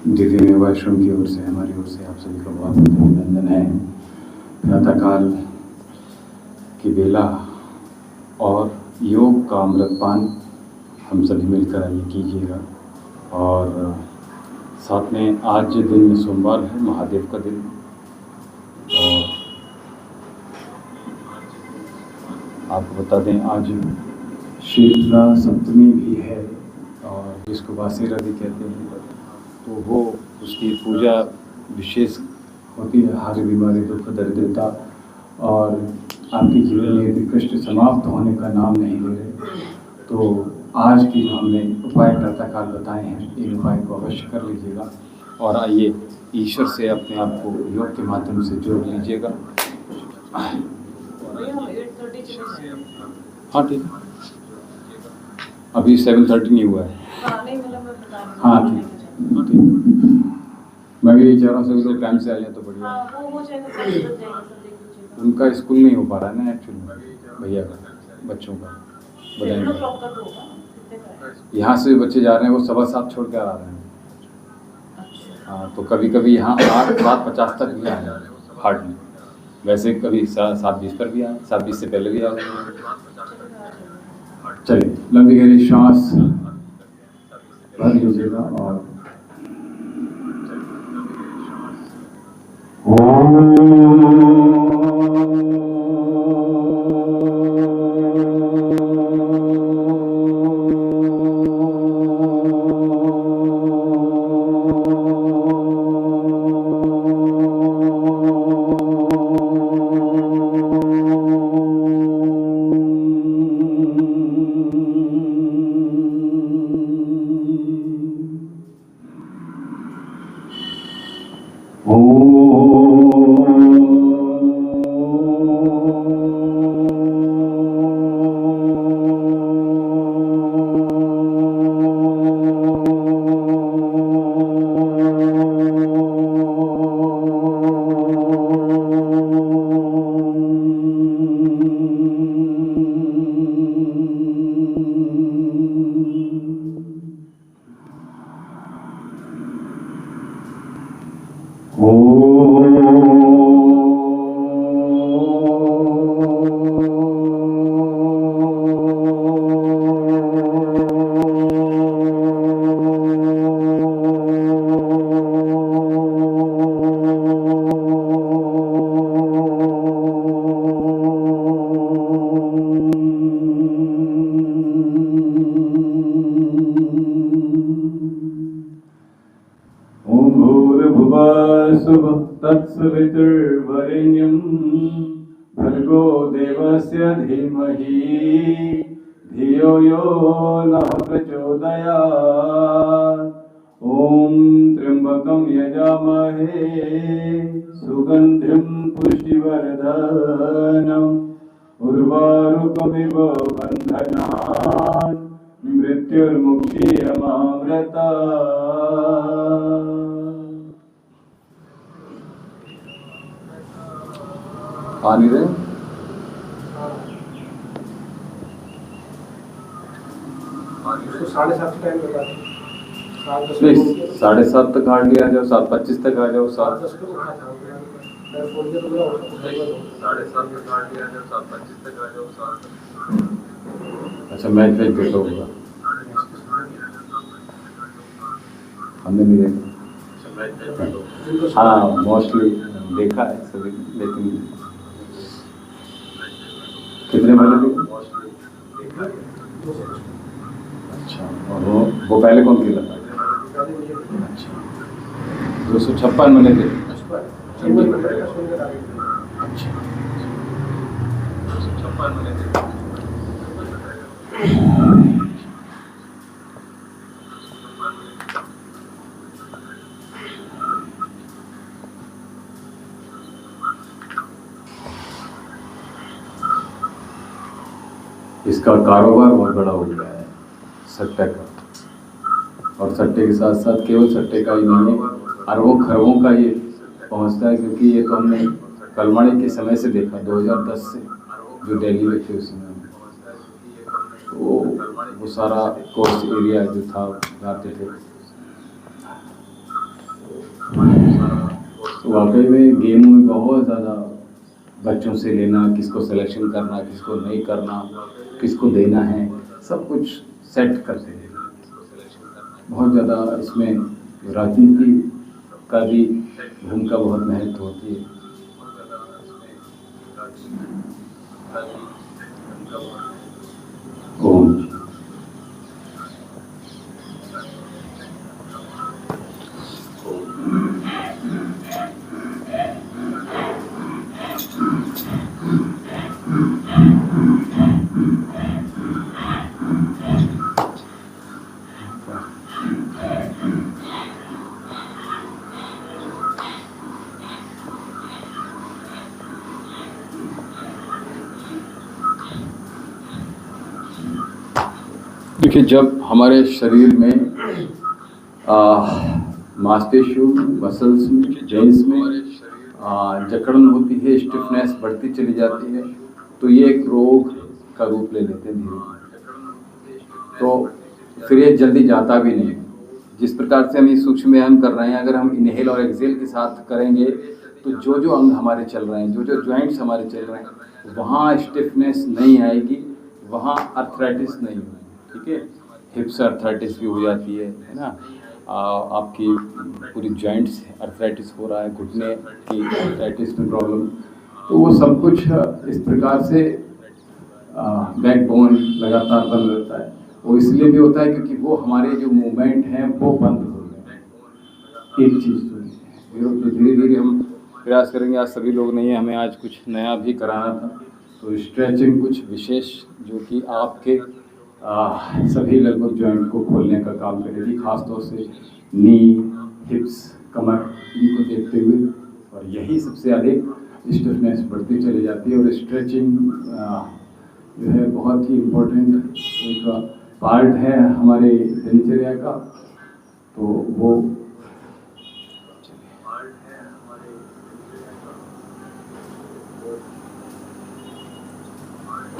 दिव्य वैष्णव की ओर से, हमारी ओर से आप सभी को बहुत बहुत अभिनंदन है। प्रातःकाल की बेला और योग का अमृतपान हम सभी मिलकर आइए कीजिएगा। और साथ में आज दिन सोमवार है, महादेव का दिन, और आपको बता दें आज शीतला सप्तमी भी है, और जिसको बासेरा भी कहते हैं, तो वो उसकी पूजा विशेष होती है। हर बीमारी, दुख, दरिद्रता और आपके जीवन में यदि कष्ट समाप्त होने का नाम नहीं ले रहे, तो आज की जो हमने उपाय प्रातःकाल बताए हैं, इन उपाय को अवश्य कर लीजिएगा। और आइए ईश्वर से अपने आप को योग के माध्यम से जोड़ लीजिएगा। हाँ ठीक, अभी 7:30 नहीं हुआ है। हाँ ठीक, मैं भी यही चाह रहा हूँ सभी लोग टाइम से आ जाए तो बढ़िया। उनका स्कूल नहीं हो पा रहा है ना एक्चुअली, भैया का, बच्चों का बताएंगे। यहाँ से बच्चे जा रहे हैं, वो 7:15 छोड़ के आ रहे हैं। हाँ, तो कभी कभी यहाँ 8:50 तक भी आ जाए हार्डली, वैसे कभी 7:20 पर भी आए, 7:20 से पहले भी आ गए। चलिए लंबी गहरी सांस भर लीजिएगा और तत्सवितुर्वरेण्यं भर्गो देवस्य धीमहि धियो यो नः प्रचोदयात्। ॐ त्र्यम्बकं यजामहे सुगन्धिं पुष्टिवर्धनम् उर्वारुकमिव बन्धनान् मृत्युर्मुक्षीयमामृतात्। आ नहीं रहे? 7:30 टाइम बता दें। 7:30 तक हार्डली आ जाओ, 7:25 तक आ जाओ, 7:10 को उठा था 7:30 तक हार्डली आ जाओ, 7:25 तक आ जाओ, 7। अच्छा मैच देखा होगा, हमने नहीं देखा। हाँ मोस्टली देखा है सभी, लेकिन कितने बजे देखा? अच्छा, और वो पहले कौन खेला था? अच्छा, 256 मैंने थे। अच्छा, 256 मैंने थे। इसका कारोबार बहुत बड़ा हो गया है सट्टे का, और सट्टे के साथ साथ केवल सट्टे का ही नहीं है, अरबों खरबों का ये पहुंचता है। क्योंकि ये तो हमने कलमाड़ी के समय से देखा, 2010 से जो दिल्ली में थे उस समय, तो वो सारा कोर्स एरिया जो था जाते थे। तो वाकई में गेम में बहुत ज़्यादा बच्चों से लेना, किसको सिलेक्शन करना, किसको नहीं करना, किसको देना है, सब कुछ सेट करते थे। बहुत ज़्यादा इसमें राजनीति का भी भूमिका बहुत महत्व होती है। ओम। देखिए, जब हमारे शरीर में मांसपेशियों, मसल्स में, वेन्स में जकड़न होती है, स्टिफनेस बढ़ती चली जाती है, तो ये एक रोग का रूप ले लेते हैं धीरे धीरे। तो फिर ये जल्दी जाता भी नहीं। जिस प्रकार से हम ये सूक्ष्म व्यायाम कर रहे हैं, अगर हम इनहेल और एक्सेल के साथ करेंगे तो जो जो अंग हमारे चल रहे हैं, जो जो जॉइंट्स हमारे चल रहे हैं, वहाँ स्टिफनेस नहीं आएगी, वहाँ अर्थराइटिस नहीं होगी। ठीक है, हिप्स अर्थराइटिस भी हो जाती है ना, आपकी पूरी जॉइंट्स अर्थराइटिस हो रहा है, घुटने की अर्थराइटिस में प्रॉब्लम, तो वो सब कुछ इस प्रकार से बैकबोन लगातार बंद रहता है। वो इसलिए भी होता है क्योंकि वो हमारे जो मूवमेंट हैं वो बंद हो गए हैं। एक चीज़ तो धीरे धीरे हम प्रयास करेंगे। आज सभी लोग नहीं हैं, हमें आज कुछ नया भी कराना था, तो स्ट्रेचिंग कुछ विशेष जो कि आपके सभी लगभग जॉइंट को खोलने का काम करेगी, खासतौर से नी, हिप्स, कमर, इनको देखते हुए। और यही सबसे अधिक स्टिफनेस बढ़ती चली जाती है। और स्ट्रेचिंग जो है बहुत ही इम्पोर्टेंट एक पार्ट है हमारे दिनचर्या का। तो वो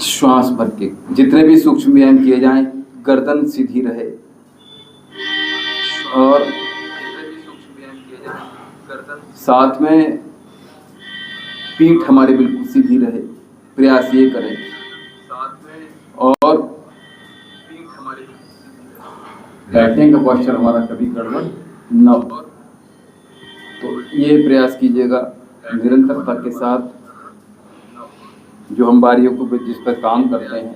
श्वास भर के जितने भी सूक्ष्म व्यायाम किए जाएं, गर्दन सीधी रहे और साथ में पीठ हमारी बिल्कुल सीधी रहे, प्रयास ये करें। और बैठने का पोस्चर हमारा कभी गड़बड़ न हो, तो ये प्रयास कीजिएगा निरंतरता के साथ। जो हम बारियों को जिस पर काम करते हैं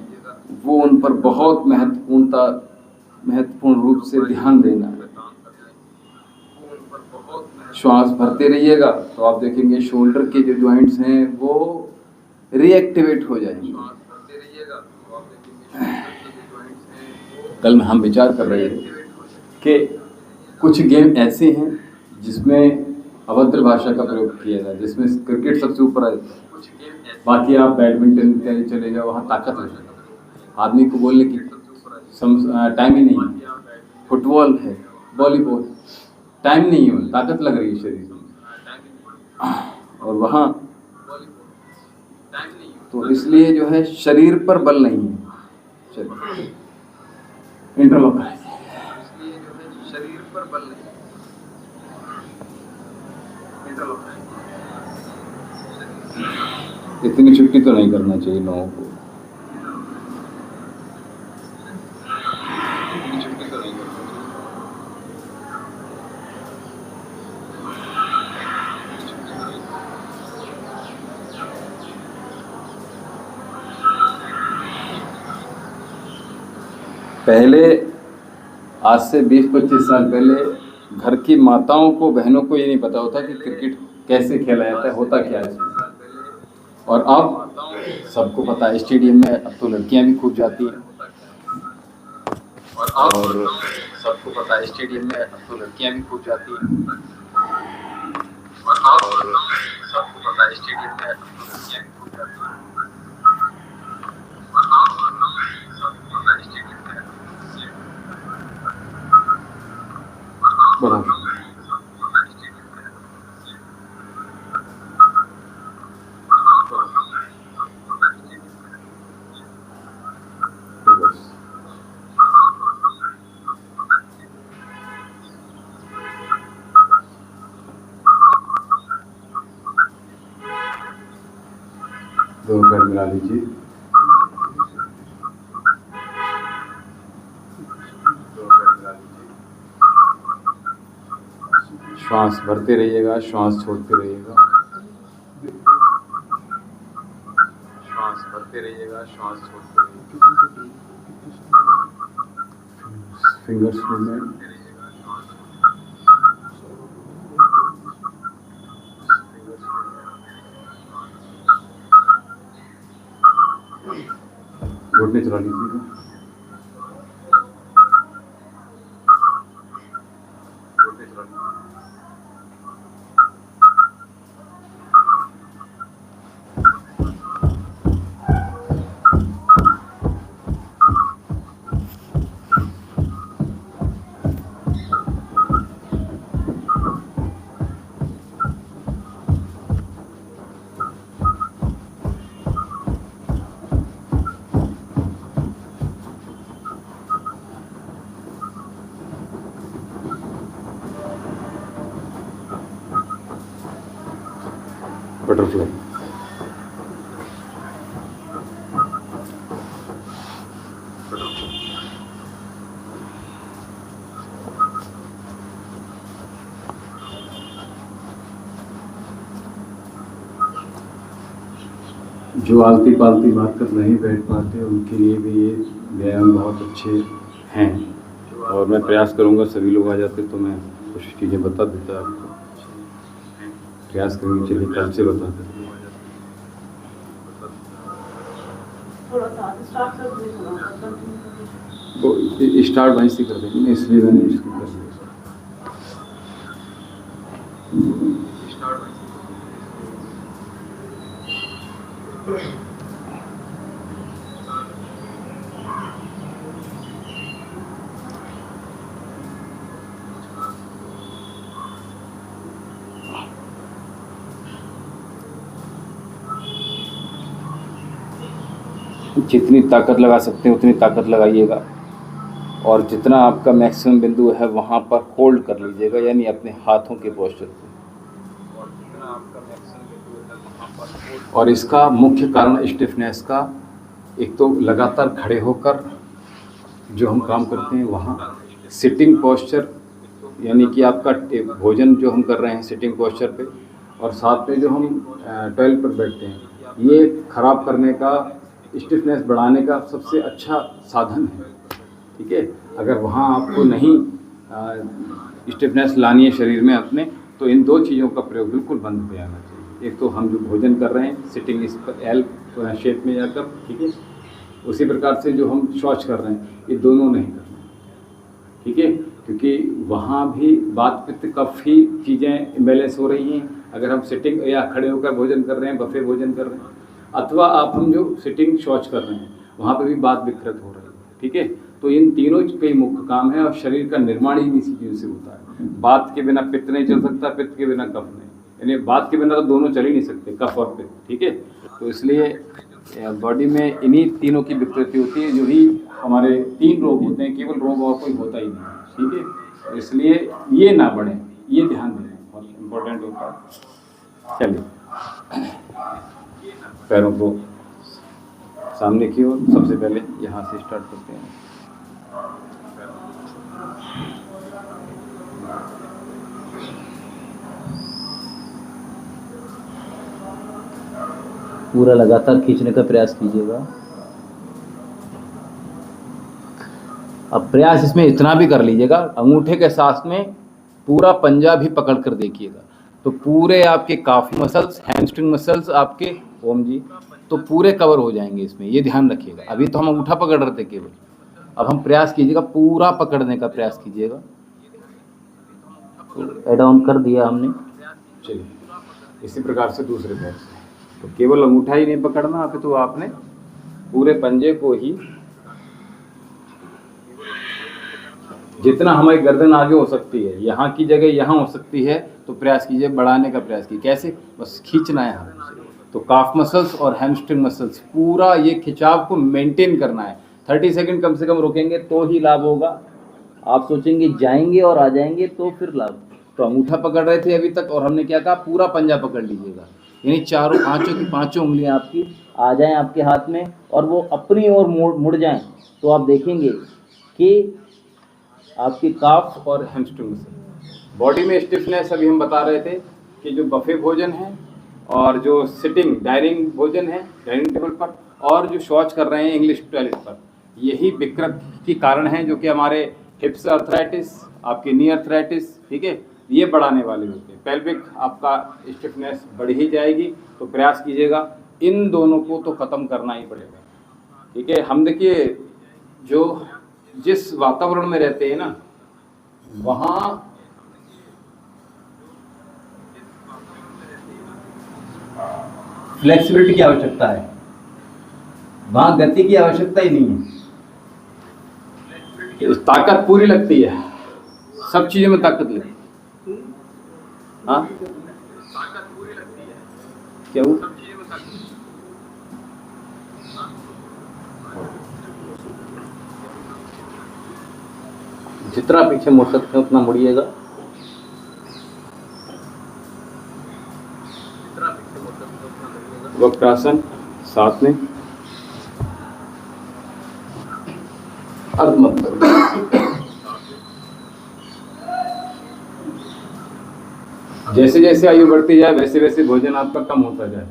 वो उन पर बहुत महत्वपूर्ण रूप से ध्यान देना है। श्वास भरते रहिएगा तो आप देखेंगे शोल्डर के जो जॉइंट्स हैं वो रीएक्टिवेट हो जाएंगे। कल में हम विचार कर रहे थे कि कुछ गेम ऐसे हैं जिसमें अभद्र भाषा का प्रयोग किया जाए, जिसमें क्रिकेट सबसे ऊपर है। बाकी आप बैडमिंटन इत्यादि चले जाओ, वहाँ ताकत है, आदमी को बोलने की टाइम ही नहीं है। फुटबॉल है, वॉलीबॉल, टाइम नहीं है, ताकत लग रही है शरीर में, और वहाँ तो इसलिए जो है शरीर पर बल नहीं है। चलिए इंटरलॉक करें। शरीर पर बल नहीं, इतनी छुट्टी तो नहीं करना चाहिए लोगों को। पहले आज से 20-25 साल पहले घर की माताओं को, बहनों को ये नहीं पता होता कि क्रिकेट कैसे खेला जाता है, होता क्या है। और अब सबको पता है, स्टेडियम में अब तो लड़कियां भी कूद जाती हैं। और सबको पता है स्टेडियम में अब तो लड़कियां भी कूद जाती हैं। और सबको पता है स्टेडियम में अब तो लड़कियां भी कूद जाती हैं। बड़ा मिला लीजिए। श्वास भरते रहिएगा, श्वास छोड़ते रहिएगा, श्वास भरते रहिएगा, श्वास छोड़ते रहिएगा। फिंगर्स मूवमेंट, घुटने चला लीजिएगा, घुटने चला लीजिएगा। बटरफ्लाई, जो आलती पालती बात कर नहीं बैठ पाते उनके लिए भी ये व्यायाम बहुत अच्छे हैं, और मैं प्रयास करूंगा सभी लोग आ जाते तो मैं कुछ चीज़ें बता देता आपको। प्रयास करेंगे, चलिए कल से बता देते। तो स्टार्ट वहीं से कर देंगे, इसलिए मैंने इसको कर दिया। जितनी ताकत लगा सकते हैं उतनी ताकत लगाइएगा, और जितना आपका मैक्सिमम बिंदु है वहाँ पर होल्ड कर लीजिएगा, यानी अपने हाथों के पोस्चर को। और इसका मुख्य कारण स्टिफनेस का, एक तो लगातार खड़े होकर जो हम काम करते हैं वहाँ सिटिंग पोस्चर, यानी कि आपका भोजन जो हम कर रहे हैं सिटिंग पोस्चर पे, और साथ में जो हम टॉयलेट पर बैठते हैं, ये खराब करने का, स्टिफनेस बढ़ाने का सबसे अच्छा साधन है। ठीक है, अगर वहाँ आपको नहीं स्टिफनेस लानी है शरीर में अपने, तो इन दो चीज़ों का प्रयोग बिल्कुल बंद हो जाना चाहिए। एक तो हम जो भोजन कर रहे हैं सिटिंग इस पर एल शेप में जाकर, ठीक है, उसी प्रकार से जो हम शौच कर रहे हैं, ये दोनों नहीं करना, ठीक है, क्योंकि वहाँ भी वात पित्त कफ ही चीज़ें इम्बैलेंस हो रही हैं। अगर हम सिटिंग या खड़े होकर भोजन कर रहे हैं, बफे भोजन कर रहे हैं, अथवा आप हम जो सिटिंग शौच कर रहे हैं, वहाँ पे भी वात विकृत हो रही है। ठीक है, तो इन तीनों पे मुख्य काम है, और शरीर का निर्माण ही इसी चीज़ से होता है। वात के बिना पित्त नहीं चल सकता, पित्त के बिना कफ नहीं, यानी वात के बिना तो दोनों चल ही नहीं सकते, कफ और पित्त। ठीक है, तो इसलिए बॉडी में इन्हीं तीनों की विकृति होती है, जो ही हमारे 3 रोग होते हैं, केवल रोग और कोई होता ही नहीं। ठीक है, तो इसलिए ये ना बढ़े, ये ध्यान देना बहुत इम्पोर्टेंट होता है। चलिए, पैरों को सामने की ओर, सबसे पहले यहाँ से स्टार्ट करते हैं। पूरा लगातार खींचने का प्रयास कीजिएगा। अब प्रयास इसमें इतना भी कर लीजिएगा, अंगूठे के साथ में पूरा पंजा भी पकड़ कर देखिएगा, तो पूरे आपके काफ मसल्स, हैमस्ट्रिंग मसल्स आपके, ओम जी, तो पूरे कवर हो जाएंगे इसमें, ये ध्यान रखिएगा। अभी तो हम अंगूठा पकड़ रहे थे केवल, अब हम प्रयास कीजिएगा, पूरा पकड़ने का प्रयास कीजिएगा। तो एड ऑन कर दिया हमने। चलिए, इसी प्रकार से दूसरे पैर से, तो केवल अंगूठा ही नहीं पकड़ना, अभी तो आपने पूरे पंजे को ही, जितना हमारी गर्दन आगे हो सकती है, यहाँ की जगह यहाँ हो सकती है, तो प्रयास कीजिए, बढ़ाने का प्रयास कीजिए। कैसे? बस खींचना है हाथ से, तो काफ मसल्स और हैमस्ट्रिंग मसल्स, पूरा ये खिंचाव को मेंटेन करना है। 30 सेकंड कम से कम रोकेंगे तो ही लाभ होगा। आप सोचेंगे जाएंगे और आ जाएंगे तो फिर लाभ। तो अंगूठा पकड़ रहे थे अभी तक, और हमने क्या कहा, पूरा पंजा पकड़ लीजिएगा, यानी चारों पांचों की पांचों उंगलियां आपकी आ जाएं आपके हाथ में और वो अपनी ओर मुड़ जाएं, तो आप देखेंगे कि आपकी काफ और हैमस्ट्रिंग मसल, बॉडी में स्टिफनेस अभी हम बता रहे थे कि जो बफे भोजन है और जो सिटिंग डाइनिंग भोजन है डाइनिंग टेबल पर, और जो शौच कर रहे हैं इंग्लिश टॉयलेट पर, यही विकृत के कारण हैं जो कि हमारे हिप्स अर्थराइटिस, आपके नी अर्थराइटिस, ठीक है, ये बढ़ाने वाले होते हैं। पेल्विक आपका स्टिफनेस बढ़ ही जाएगी, तो प्रयास कीजिएगा इन दोनों को तो ख़त्म करना ही पड़ेगा, ठीक है। हम देखिए जो जिस वातावरण में रहते हैं ना, वहाँ फ्लेक्सिबिलिटी की आवश्यकता है, वहाँ गति की आवश्यकता ही नहीं है, ताकत पूरी लगती है, सब चीज़ों में ताकत लगती है। हाँ क्या हुआ? जितना पीछे मुड़ सकते हैं उतना मुड़िएगा। वक्रासन साथ में अर्ध मत करो। जैसे जैसे आयु बढ़ती जाए वैसे वैसे भोजन आपका कम होता जाए,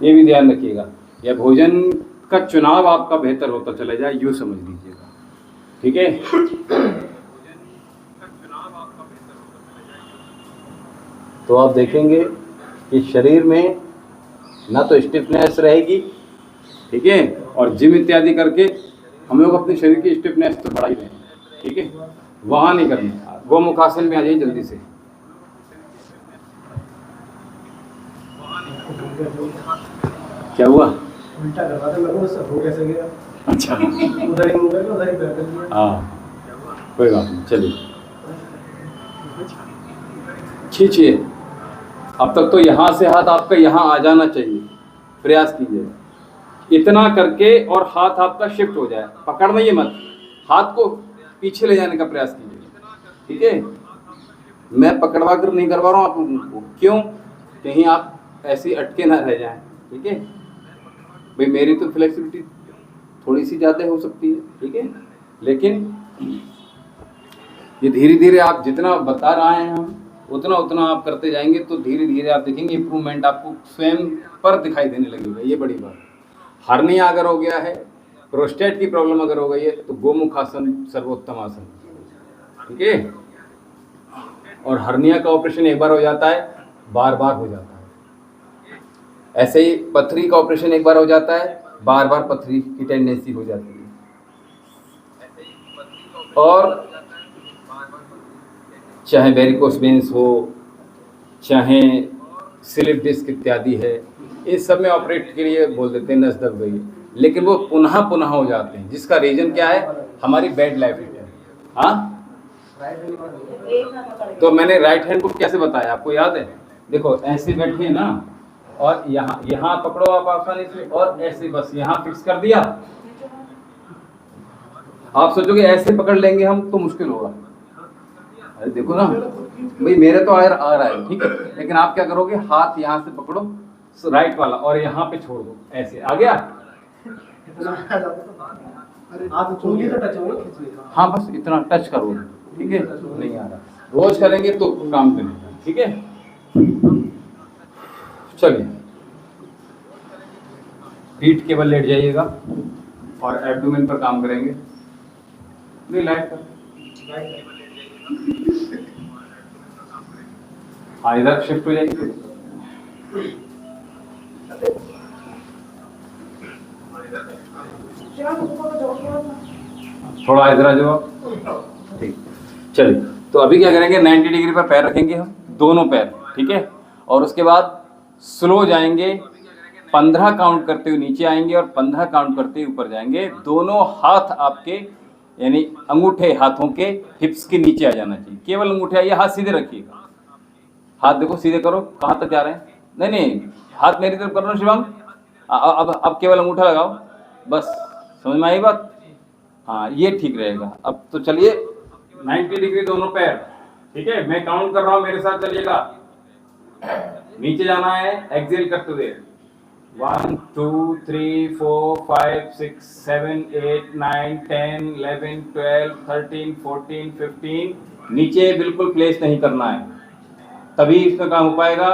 ये भी ध्यान रखिएगा, या भोजन का चुनाव आपका बेहतर होता चला जाए, यूँ समझ लीजिएगा, ठीक है। तो आप देखेंगे कि शरीर में ना तो स्टिफनेस रहेगी, ठीक है, और जिम इत्यादि करके हम लोग अपने शरीर की स्टिफनेस तो बढ़ा ही रहे हैं, ठीक है, वहाँ नहीं करना। गोमुखासन में आ जाइए जल्दी से। क्या हुआ? उल्टा करवा दे, मेरे को सब हो कैसे गया? अच्छा, उधर ही मुंह उधर ही पैर कर दिया। हाँ कोई बात नहीं, चलिए खींचिए। अब तक तो यहाँ से हाथ आपका यहाँ आ जाना चाहिए, प्रयास कीजिए इतना करके, और हाथ आपका शिफ्ट हो जाए, पकड़ना ही मत, हाथ को पीछे ले जाने का प्रयास कीजिए, ठीक है। मैं पकड़वा कर नहीं करवा रहा हूँ आप लोगों को, क्यों? कहीं आप ऐसे अटके ना रह जाएं, ठीक है भाई। मेरी तो फ्लेक्सिबिलिटी थोड़ी सी ज़्यादा हो सकती है, ठीक है, लेकिन ये धीरे धीरे आप जितना बता रहे हैं हम उतना उतना आप करते जाएंगे, तो धीरे धीरे आप देखेंगे इम्प्रूवमेंट आपको स्वयं पर दिखाई देने लगेगा। ये बड़ी बात। हर्निया अगर हो गया है, प्रोस्टेट की प्रॉब्लम अगर हो गई है, तो गोमुखासन सर्वोत्तम आसन, ठीक है। और हर्निया का ऑपरेशन एक बार हो जाता है, बार बार हो जाता है। ऐसे ही पथरी का ऑपरेशन एक बार हो जाता है, बार बार पथरी की टेंडेंसी हो जाती है। और चाहे वेरिकोस वेन्स हो, चाहे स्लिप डिस्क इत्यादि है, इस सब में ऑपरेट के लिए बोल देते हैं नस दब गई, लेकिन वो पुनः पुनः हो जाते हैं, जिसका रीजन क्या है? हमारी बैड लाइफ है। हाँ, तो मैंने राइट हैंड को कैसे बताया आपको याद है? देखो ऐसे बैठे ना, और यहाँ यहाँ पकड़ो आप आसानी से, और ऐसे बस यहाँ फिक्स कर दिया। आप सोचोगे ऐसे पकड़ लेंगे हम तो मुश्किल होगा, अरे देखो ना भाई, मेरे तो आ रहा है, ठीक है, लेकिन आप क्या करोगे? हाथ यहाँ से पकड़ो राइट वाला, और यहाँ पे छोड़ दो, ऐसे आ गया। हाँ बस इतना टच करो, ठीक है, नहीं आ रहा, रोज करेंगे तो काम करेगा, ठीक है। चलिए पीठ केवल लेट जाइएगा और एब्डोमेन पर काम करेंगे। नहीं लाइट कर, हाँ इधर शिफ्ट हो जाएगी। थोड़ा इधर आ जाओ, ठीक। चलिए तो अभी क्या करेंगे? 90 डिग्री पर पैर रखेंगे हम, दोनों पैर, ठीक है, और उसके बाद स्लो जाएंगे, 15 काउंट करते हुए नीचे आएंगे और 15 काउंट करते हुए ऊपर जाएंगे। दोनों हाथ आपके यानी अंगूठे हाथों के हिप्स के नीचे आ जाना चाहिए, केवल अंगूठे आइए, हाथ सीधे रखिएगा, हाथ देखो सीधे करो, कहाँ तक जा रहे हैं? नहीं नहीं, हाथ मेरी तरफ करो ना शिवम। अब केवल अंगूठा लगाओ, बस, समझ में आई बात? हाँ ये ठीक रहेगा। अब तो चलिए 90 डिग्री दोनों पैर, ठीक है, मैं काउंट कर रहा हूँ, मेरे साथ चलिएगा। नीचे जाना है एक्सेल करते हुए, 1 2 3 4 5 6 7 8 9 10 11 12 13 14 15 नीचे बिल्कुल प्लेस नहीं करना है, तभी इसमें काम हो पाएगा।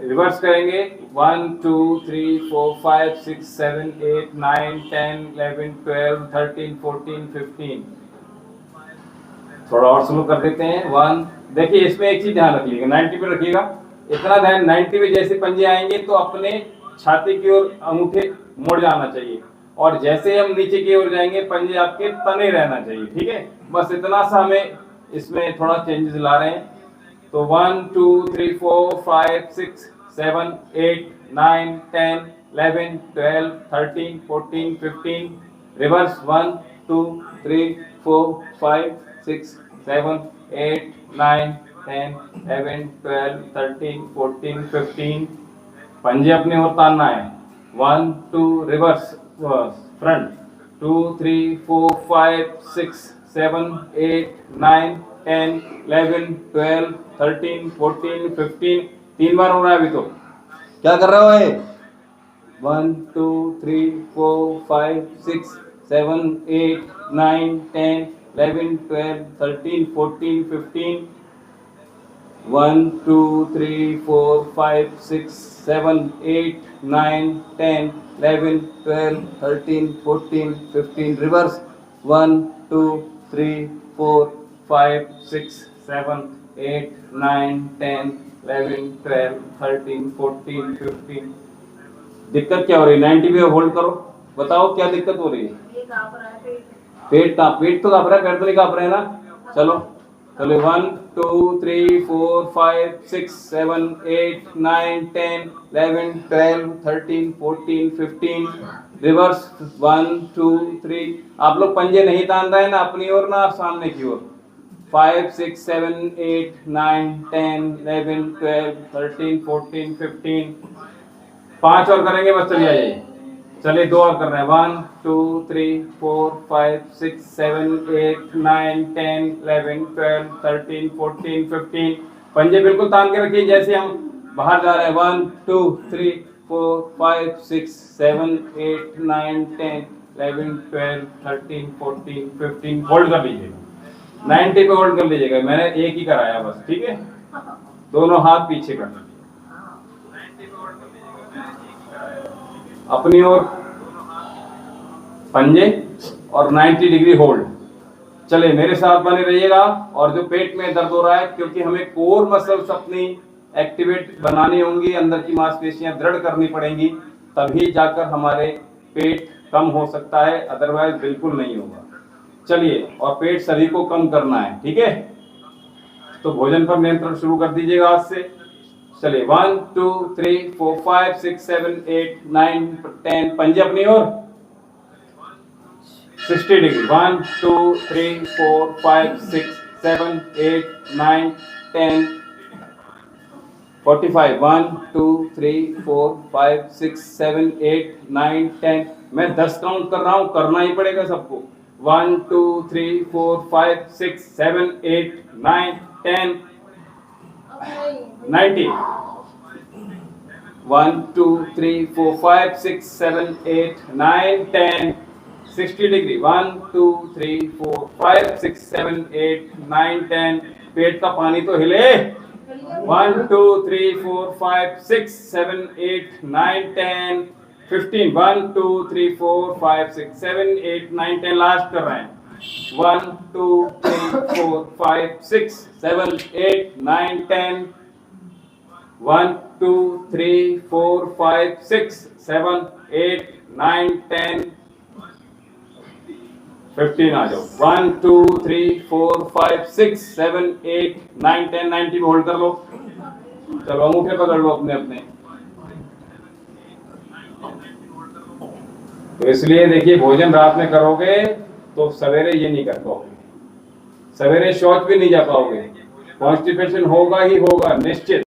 रिवर्स करेंगे 1 2 3 4 5 6 7 8 9 10 11 12 13 14 15। थोड़ा और स्लो कर देते हैं 1। देखिए इसमें एक चीज ध्यान रखिएगा, 90 पे रखिएगा, इतना ध्यान 90 पे जैसे पंजे आएंगे तो अपने छाती की ओर अंगूठे मुड़ जाना चाहिए, और जैसे हम नीचे की ओर जाएंगे पंजे आपके तने रहना चाहिए, ठीक है। बस इतना सा हमें इसमें थोड़ा चेंजेस ला रहे हैं। तो 1 2 3 4 5 6 7 8 9 10 11 12 13 14 15। रिवर्स 1 2 3 4 5 6 7 8 9 10 11 12 13 14 15। पंजे अपने ओर तानना है। 1 2 रिवर्स फ्रंट 2 3 4 5 6 7 8 9 10 11 12 13 14 15। 3 बार हो रहा है अभी तो। क्या कर रहे हो ये? 1 2 3 4 5 6 7 8 9 10 11 12 13 14 15। 1 2 3 4 5 6 7 8 9 10 11 12 13 14 15। रिवर्स 1 2 3 4 5 6 7 8 9 10 11 12 13 14 15। दिक्कत क्या हो रही है? 90 पे होल्ड करो, बताओ क्या दिक्कत हो रही है? ये काँप रहा है पेट। पेट तो काँप रहा है, पैर तो नहीं काँप रहे हैं ना। चलो चलो 1 2 3 4 5 6 7 8 9 10 11 12 13 14 15। रिवर्स 1 2 3। आप लोग पंजे नहीं तान रहे हैं ना अपनी ओर ना सामने की ओर। 5 6 7 8 9 10 11 12 13 14 15। 5 और करेंगे बस, चलिए आइए। चलिए 2 और कर रहे हैं 1 2 3 4 5 6 7 8 9 10 11 12 13 14 15। पंजे बिल्कुल तान के रखिए जैसे हम बाहर जा रहे हैं। 1 2 3 4 5 6 7 8 9 10 11 12 13 14 15। होल्ड कर लीजिएगा, 90 पे होल्ड कर लीजिएगा। मैंने एक ही कराया बस, ठीक है। दोनों हाथ पीछे कर लीजिए अपनी ओर पंजे, और 90 डिग्री होल्ड। चले मेरे साथ बने रहिएगा। और जो पेट में दर्द हो रहा है, क्योंकि हमें कोर मसल्स अपनी एक्टिवेट बनानी होंगी, अंदर की मांसपेशियां दृढ़ करनी पड़ेंगी, तभी जाकर हमारे पेट कम हो सकता है, अदरवाइज बिल्कुल नहीं होगा। चलिए, और पेट सभी को कम करना है, ठीक है। तो भोजन पर नियंत्रण शुरू कर दीजिएगा आज से। चलिए 1 2 3 4 5 6 7 8 9 10। पंजे अपनी ओर 60 डिग्री 1 2 3 4 5 6 7 8 9 10 45। 1 2 3 4 5 6 7 8 9 10। मैं 10 काउंट कर रहा हूं, करना ही पड़ेगा सबको। 1 2 3 4 5 6 7 8 9 10 90। 1 2 3 4 5 6 7 8 9 10 60 डिग्री 1 2 3 4 5 6 7 8 9 10। पेट का पानी तो हिले। 1 2 3 4 5 6 7 8 9 10 15। 1 2 3 4 5 6 7 8 9 10। लास्ट कर रहे हैं 1 2 3 4 5 6 7 8 9 10। 1 2 3 4 5 6 7 8 9 10 15। आ जाओ 1 2 3 4 5 6 7 8 9 10 90 में होल्ड कर लो। चलो अंगूठे पकड़ लो अपने अपने। तो इसलिए देखिए, भोजन रात में करोगे तो सवेरे ये नहीं कर पाओगे, सवेरे शौच भी नहीं जा पाओगे, कॉन्स्टिपेशन होगा ही होगा निश्चित।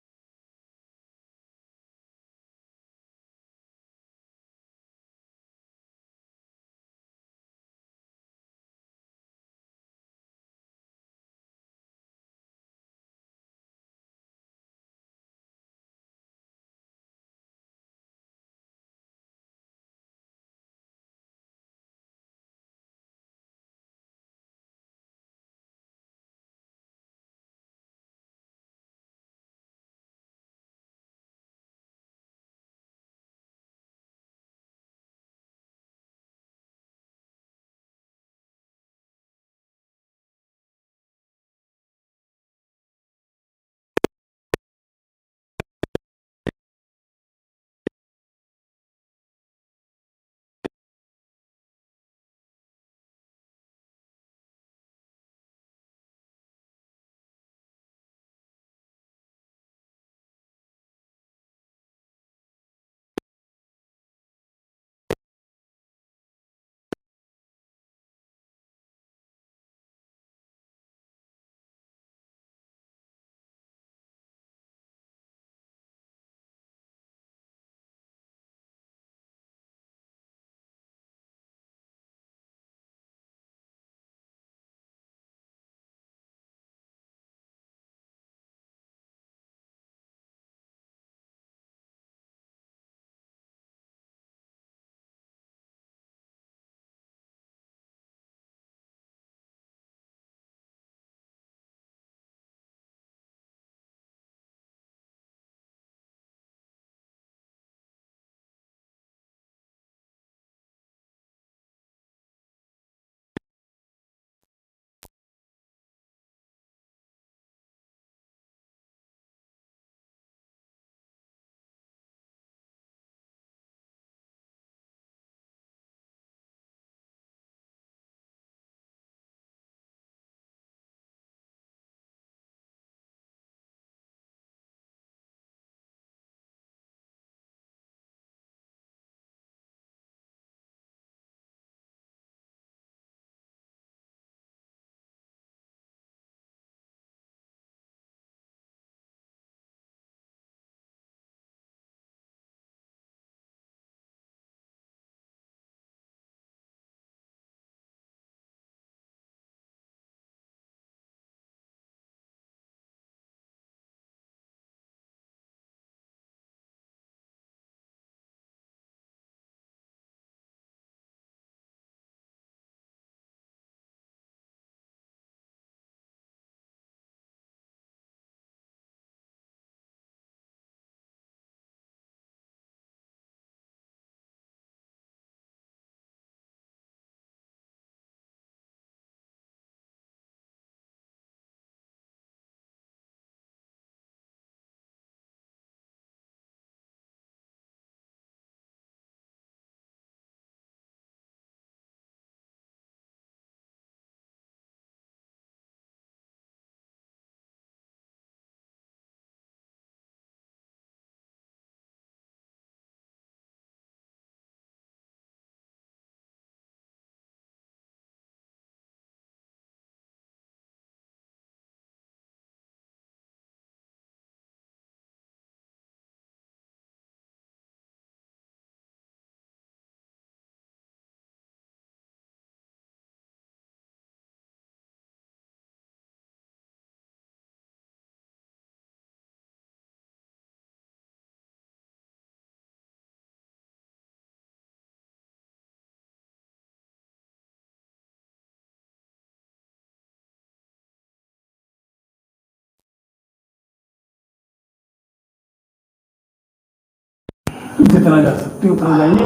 कितना जा सकते हो ऊपर जाइए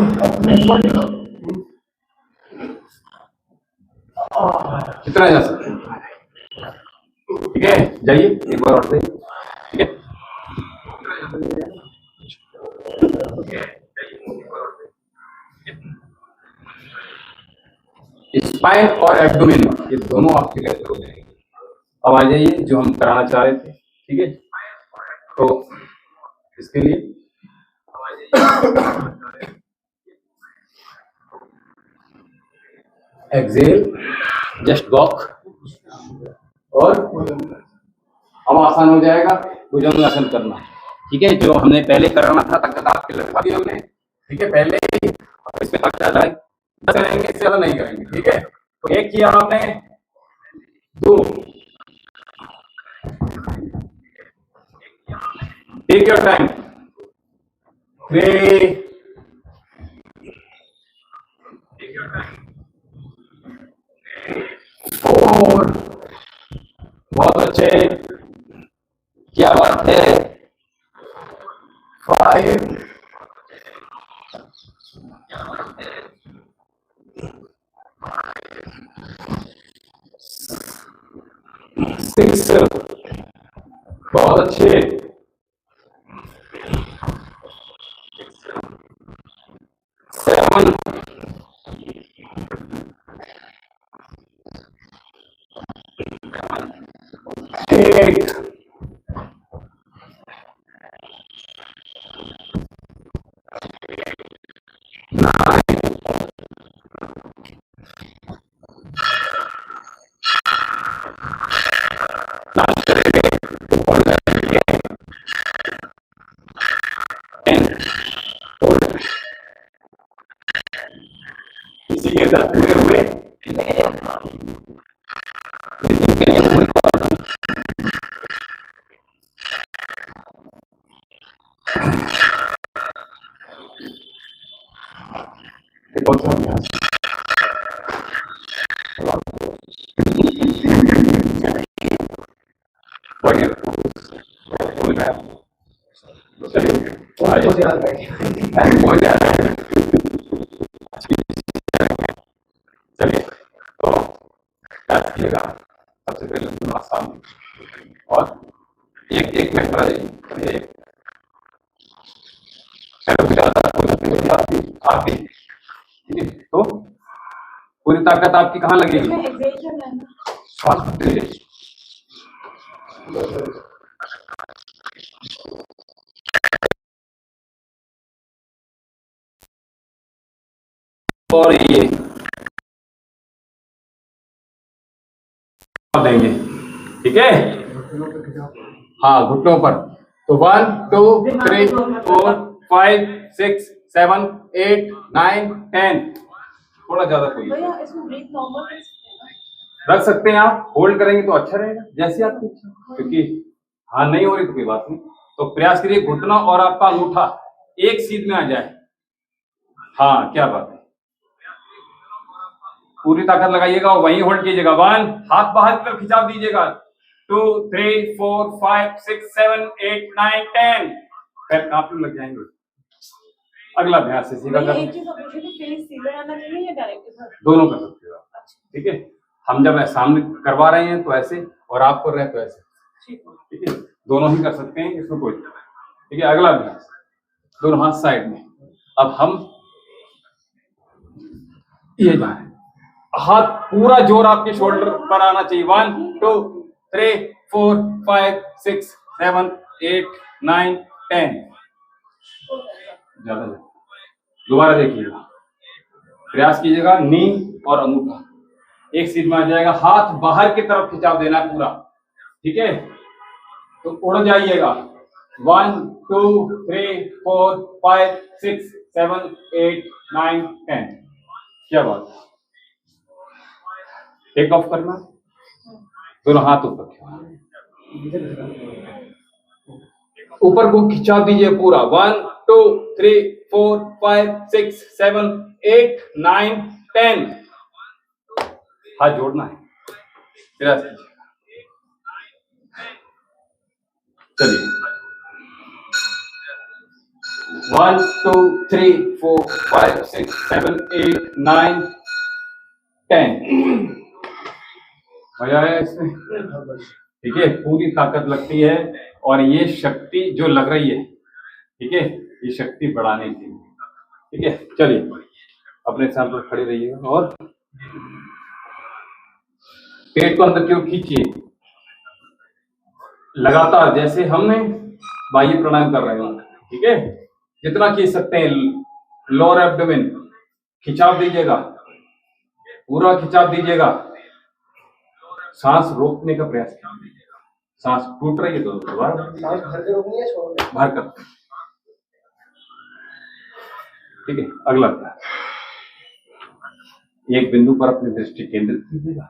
कितना जा सकते हैं? ठीक है, जाइए एक बार और से, ठीक है। स्पाइन और एब्डोमेन ये दोनों आपके बेहतर हो जाएंगे। अब आ जाइए जो हम कराना चाह रहे थे, ठीक है। तो इसके लिए एक्सेल, जस्ट वॉक, और अब आसान हो जाएगा भुजंगासन करना, ठीक है। जो हमने पहले कराना था तक आपके लगवा दिया हमने, ठीक है, पहले ही। और इसमें तक ज्यादा करेंगे, इससे ज्यादा नहीं करेंगे, ठीक है। तो एक किया आपने, दो, टेक योर टाइम, 3, और बहुत अच्छे, क्या बात है, 5, 6, बहुत अच्छे, 7, 8, 10, इसी के साथ पूरे हुए। बहुत सा अभ्यास बहुत ज्यादा है। चलिए तो याद कीजिएगा, सबसे पहले दोनों आसान और एक एक मिनट वाले आप भी, ठीक है। तो पूरी ताकत आपकी कहाँ लगेगी? श्वास भरते हुए। और ये देंगे, ठीक है। हाँ, घुटनों पर। तो 1, 2, 3, 4, 5, 6, 7, 8, 9, 10। थोड़ा ज्यादा कोई रख सकते हैं आप, होल्ड करेंगे तो अच्छा रहेगा, जैसे आपकी इच्छा, क्योंकि हाँ नहीं हो रही तो कोई बात नहीं। तो प्रयास करिए घुटना और आपका अंगूठा एक सीध में आ जाए। हाँ, क्या बात है, पूरी ताकत लगाइएगा और वहीं होल्ड कीजिएगा। 1, हाथ बाहर की तरफ खिंचाव दीजिएगा। 2, 3, 4, 5, 6, 7, 8, 9, 10। फिर काफी लग जाएंगे। अगला अभ्यास है सीधा करना, दोनों कर सकते हो, ठीक है। हम जब सामने करवा रहे हैं तो ऐसे, और आप कर रहे हैं तो ऐसे, ठीक है। दोनों ही कर सकते हैं, इसमें कोई, ठीक है। अगला अभ्यास, दोनों हाथ साइड में। अब हम ये जा रहे हैं, हाथ पूरा जोर आपके शोल्डर पर आना चाहिए। 1, 2, 3, 4, 5, 6, 7, 8, 9, 10। ज्यादा दोबारा देखिएगा, प्रयास कीजिएगा, नी और अंगूठा एक सीध में आ जाएगा। हाथ बाहर की तरफ खिंचाव देना है पूरा, ठीक है। तो उड़ जाइएगा। 1, 2, 3, 4, 5, 6, 7, 8, 9, 10। क्या बात, टेक ऑफ करना, दोनों हाथ ऊपर, ऊपर को खिंचाव दीजिए पूरा। 1, 2, 3, 4, 5, 6, 7, 8, 9, 10। हाथ जोड़ना है, प्रयास कीजिए। चलिए 1 2 3 4 5 6 7 8 9 10। मजा आया इसमें? ठीक है, पूरी ताकत लगती है और ये शक्ति जो लग रही है, ठीक है, ये शक्ति बढ़ाने के लिए। ठीक है, चलिए अपने स्थान पर खड़े रहिएगा और पेट को अंदर की ओर खींचिए लगातार, जैसे हमने बाह्य प्राणायाम कर रहे हो। ठीक है, जितना खींच सकते हैं। लोअर एब्डोमेन खिंचाव दीजिएगा, पूरा खिंचाव दीजिएगा। सांस रोकने का प्रयास कीजिए। सांस टूट रही है तो दोबारा भर कर। ठीक है, अगला एक बिंदु पर अपनी दृष्टि केंद्रित कीजिएगा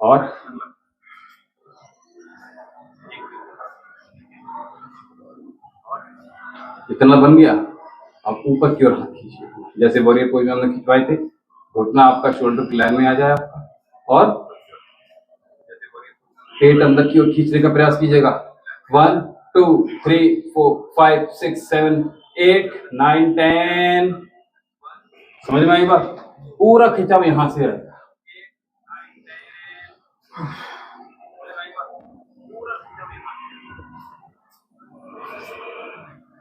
और इतना बन गया। अब ऊपर की ओर हाथ खींचिए, जैसे वॉरियर पोजीशन में खिंचवाए थे। घुटना आपका शोल्डर की लाइन में आ जाए आपका, और पेट अंदर की ओर खींचने का प्रयास कीजिएगा। 1 2 3 4 5 6 7 8 9 10। समझ में आई बात? पूरा खिंचाव यहां से रहेगा।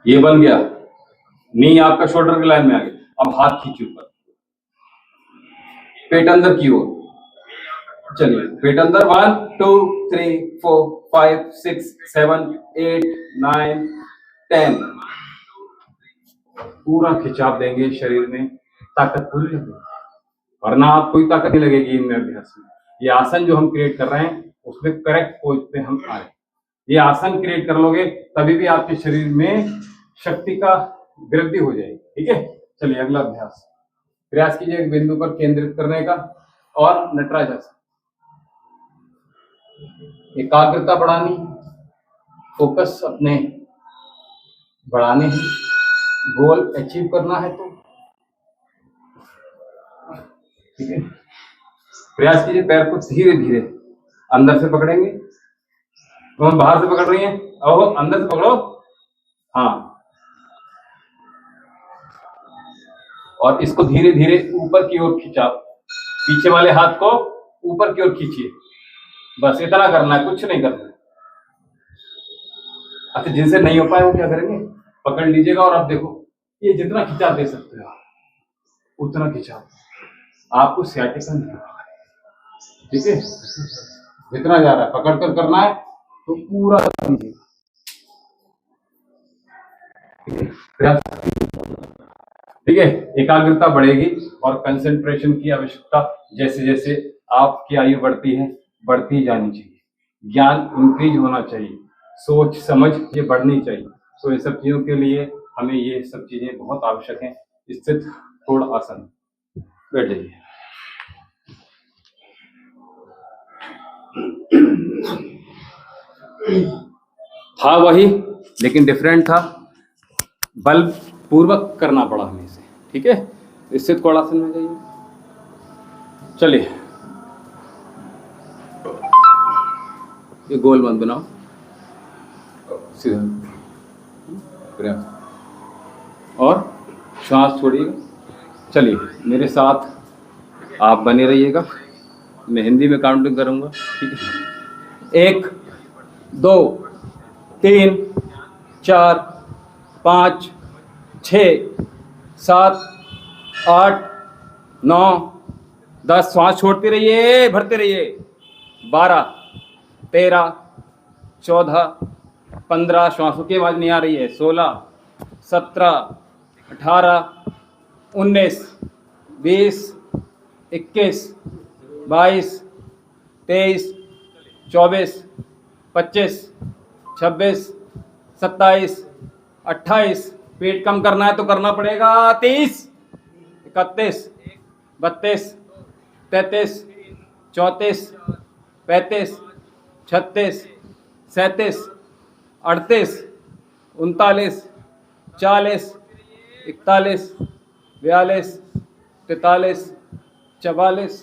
ये बन गया, नी आपका शोल्डर की लाइन में आ गया। अब हाथ खींचिए ऊपर, पेट अंदर की ओर। चलिए, पेट अंदर। 1 2 3 4 5 6 7 8 9 10। पूरा खिंचाव देंगे शरीर में, ताकत पूरी लगेगी, वरना आप कोई ताकत नहीं लगेगी इन अभ्यास में। ये आसन जो हम क्रिएट कर रहे हैं उसमें करेक्ट पोज पे हम आए। ये आसन क्रिएट कर लोगे तभी भी आपके शरीर में शक्ति का वृद्धि हो जाएगी। ठीक है, चलिए अगला अभ्यास। प्रयास कीजिए एक बिंदु पर केंद्रित करने का और नटराज आसन। एकाग्रता बढ़ानी, फोकस अपने बढ़ाने हैं, गोल अचीव करना है तो ठीक है। प्रयास कीजिए पैर को धीरे धीरे अंदर से पकड़ेंगे। तो हम बाहर से पकड़ रही हैं, और अंदर से पकड़ो। हाँ, और इसको धीरे धीरे ऊपर की ओर खिंचाओ। पीछे वाले हाथ को ऊपर की ओर खींचिए, बस इतना करना है, कुछ नहीं करना है। अच्छा, जिनसे नहीं हो पाए वो क्या करेंगे, पकड़ लीजिएगा और अब देखो ये जितना खिंचाव दे सकते हो उतना खिंचाव, आपको सियाटिका नहीं होगा। ठीक है, जितना जा रहा है पकड़ कर करना है तो पूरा कीजिए। ठीक है, एकाग्रता बढ़ेगी और कंसंट्रेशन की आवश्यकता जैसे जैसे आपकी आयु बढ़ती है बढ़ती जानी चाहिए। ज्ञान इंक्रीज होना चाहिए, सोच समझ ये बढ़नी चाहिए। तो ये सब चीजों के लिए हमें ये सब चीजें बहुत आवश्यक हैं। स्थित थोड़ा आसन, बैठ जाइए। था वही लेकिन डिफरेंट था, बल पूर्वक करना पड़ा हमें इसे। ठीक है, स्थित कोणासन में जाइए। चलिए, ये गोल मत बनाओ, सीधा प्रयास और श्वास छोड़िएगा। चलिए मेरे साथ आप बने रहिएगा, मैं हिंदी में काउंटिंग करूंगा। ठीक है, 1 2 3 4 5 6 7 8 9 10। श्वास छोड़ते रहिए, भरते रहिए। 12 13 14 15, श्वासों की आवाज नहीं आ रही है। 16 17 18 19 20 21 22 23 24 25 26 27 28। पेट कम करना है तो करना पड़ेगा। 30 31 32 33 34 35 36 37 38 39 40 41 42 43 44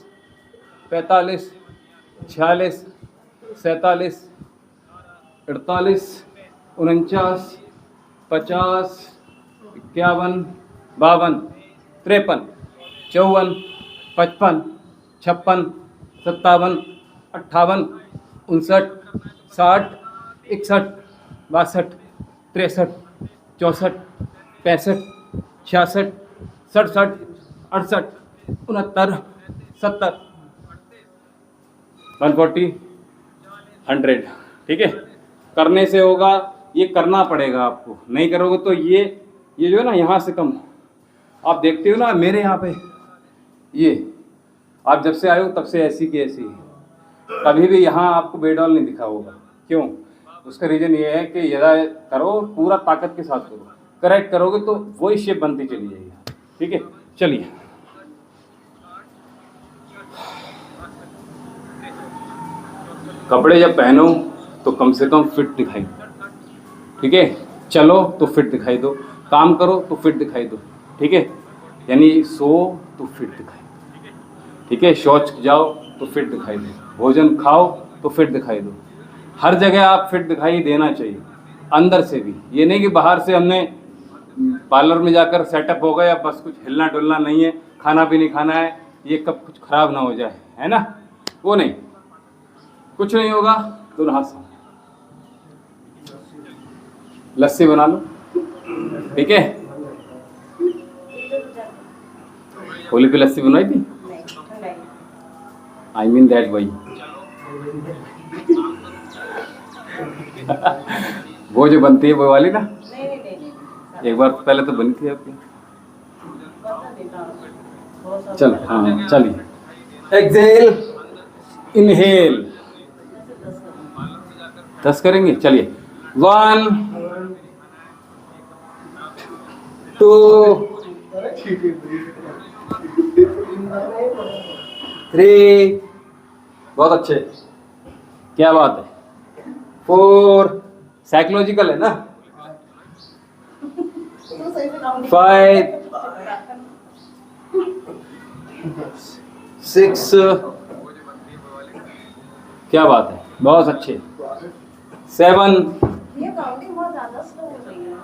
45 46 47 48 49 50 51, 52, 53, 54, 55, 56, 57, 58, 59, 60, 61, 62, 63, 64, 65, 66, 67, 68, 69, 70, 140, 100। ठीक है, करने से होगा, ये करना पड़ेगा आपको, नहीं करोगे तो ये जो है ना यहाँ से कम। आप देखते हो ना मेरे यहाँ पे, ये आप जब से आए हो तब से ऐसी की ऐसी है। कभी भी यहाँ आपको बेडॉल नहीं दिखा होगा। क्यों? उसका रीज़न ये है कि यदा करो पूरा ताकत के साथ करो, करेक्ट करोगे तो वही शेप बनती चली जाएगी। ठीक है, चलिए। कपड़े जब पहनो तो कम से कम फिट दिखाई दो। ठीक है, चलो तो फिट दिखाई दो, काम करो तो फिट दिखाई दो। ठीक है, यानी सो तो फिट दिखाई दो। ठीक है, शौच जाओ तो फिट दिखाई दो, भोजन खाओ तो फिट दिखाई दो। हर जगह आप फिट दिखाई देना चाहिए, अंदर से भी। ये नहीं कि बाहर से हमने पार्लर में जाकर सेटअप हो गया, बस कुछ हिलना डुलना नहीं है, खाना भी नहीं खाना है, ये कब कुछ खराब ना हो जाए, है ना? वो नहीं, कुछ नहीं होगा। दोनों हाथ से लस्सी बना लो। ठीक है, होली पे लस्सी बनवाई थी, आई मीन दैट वही वो जो बनती है वो वाली ना। एक बार पहले तो बनी थी आपकी। चल, हाँ चलिए। एक्सेल, इनहेल 10 करेंगे। चलिए, 1, 2, 3, बहुत अच्छे, क्या बात है। 4, साइकोलॉजिकल है ना। 5, 6, क्या बात है, बहुत अच्छे। 7, ये काउंटिंग बहुत ज्यादा स्लो हो रही है।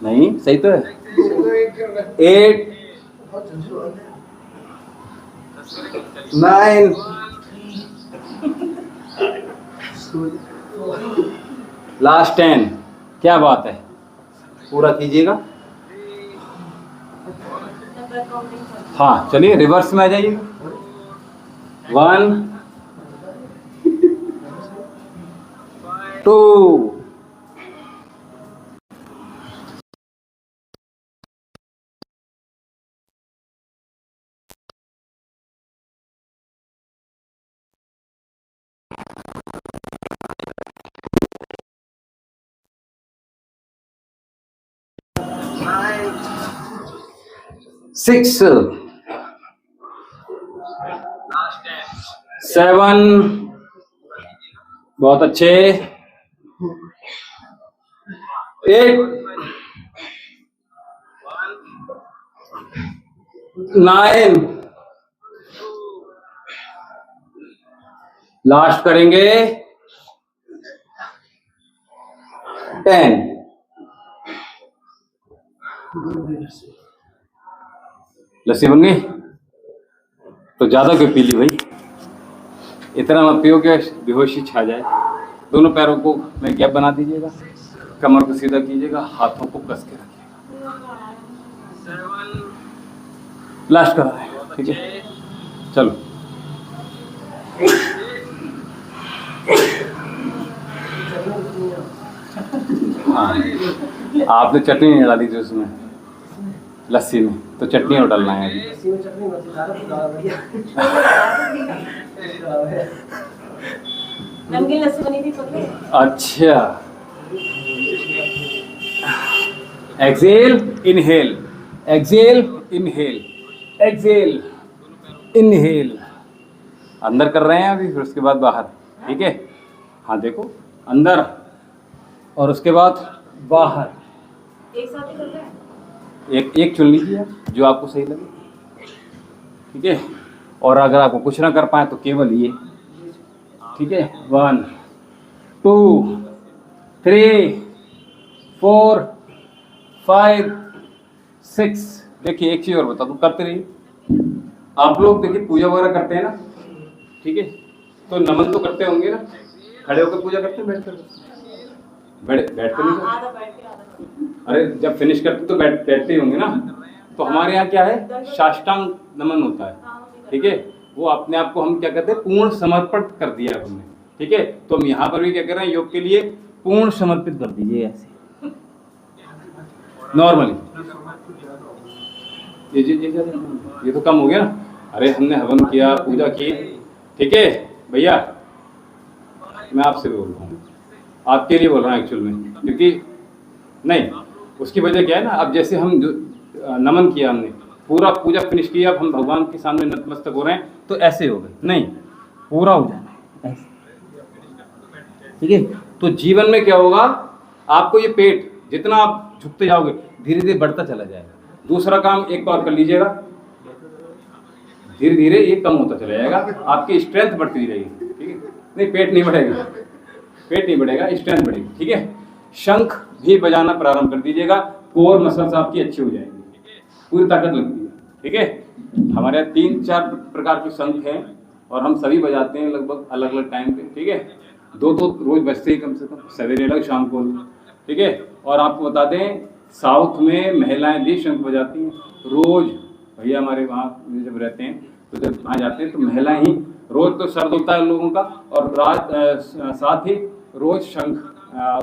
नहीं सही तो है। 8, 9, लास्ट 10, क्या बात है, पूरा कीजिएगा। हाँ चलिए, रिवर्स में आ जाइए। 1, 2, 6, 7, बहुत अच्छे। 8, 9, लास्ट करेंगे 10। लस्सी बन गई? तो ज्यादा क्यों पी ली भाई, इतना मत पियो कि बेहोशी छा जाए। दोनों पैरों को में गैप बना दीजिएगा, कमर को सीधा कीजिएगा, हाथों को कस के रखिएगा। लास्ट करा है, ठीक है, चलो। हाँ, आपने चटनी नहीं डाली थी उसमें, लस्सी में, तो चटनी और डालना है अभी। नमकीन लस्सी बनी थी तो। अच्छा, exhale inhale, exhale inhale, exhale inhale. अंदर कर रहे हैं अभी, फिर उसके बाद बाहर। ठीक है, हाँ देखो, अंदर और उसके बाद बाहर, एक साथ ही कर रहे हैं। एक चुन लीजिए आप, जो आपको सही लगे। ठीक है, और अगर आपको कुछ ना कर पाए तो केवल ये। ठीक है, 1, 2, 3, 4, 5, 6। देखिए एक चीज और बता दूं, करते रहिए आप लोग। देखिए पूजा वगैरह करते हैं ना, ठीक है, तो नमन तो करते होंगे ना, खड़े होकर पूजा करते हैं, बैठ कर बैठ कर नहीं करते? आधा बैठ के आधा खड़े। अरे जब फिनिश करते तो बैठते ही होंगे ना। तो हमारे यहाँ क्या है, साष्टांग नमन होता है, ठीक है। वो अपने आप को हम क्या कहते हैं, पूर्ण समर्पण कर दिया हमने, ठीक है। तो हम यहाँ पर भी क्या कर रहे हैं, योग के लिए पूर्ण समर्पित कर दीजिए ऐसे नॉर्मली। ये तो कम हो गया ना। अरे हमने हवन किया, पूजा की, ठीक है भैया। मैं आपसे भी बोल रहा हूँ, आपके लिए बोल रहा हूँ एक्चुअल में, क्योंकि नहीं उसकी वजह क्या है ना, अब जैसे हम नमन किया, हमने पूरा पूजा फिनिश किया, अब हम भगवान के सामने नतमस्तक हो रहे हैं, तो ऐसे हो गए नहीं, पूरा हो जाना है ऐसे, ठीक है। तो जीवन में क्या होगा, आपको ये पेट जितना आप झुकते जाओगे धीरे धीरे बढ़ता चला जाएगा। दूसरा काम एक और कर लीजिएगा, धीरे धीरे ये कम होता चला जाएगा, आपकी स्ट्रेंथ बढ़ती रहेगी, ठीक है। नहीं पेट नहीं बढ़ेगा, पेट नहीं बढ़ेगा, स्ट्रेंथ बढ़ेगी, ठीक है। शंख भी बजाना प्रारंभ कर दीजिएगा, कोर मसल्स आपकी अच्छी हो जाएंगी, पूरी ताकत लगती है, ठीक है। हमारे यहाँ 3-4 प्रकार के शंख हैं और हम सभी बजाते हैं लगभग अलग अलग टाइम पे, ठीक है। 2 तो रोज बजते ही कम से कम, सवेरे अलग शाम को, ठीक है। और आपको बता दें साउथ में महिलाएं भी शंख बजाती हैं रोज। भैया हमारे वहाँ जब रहते हैं तो जब वहाँ जाते हैं तो महिलाएं ही रोज, तो सर्द होता है लोगों का, और रात साथ ही रोज शंख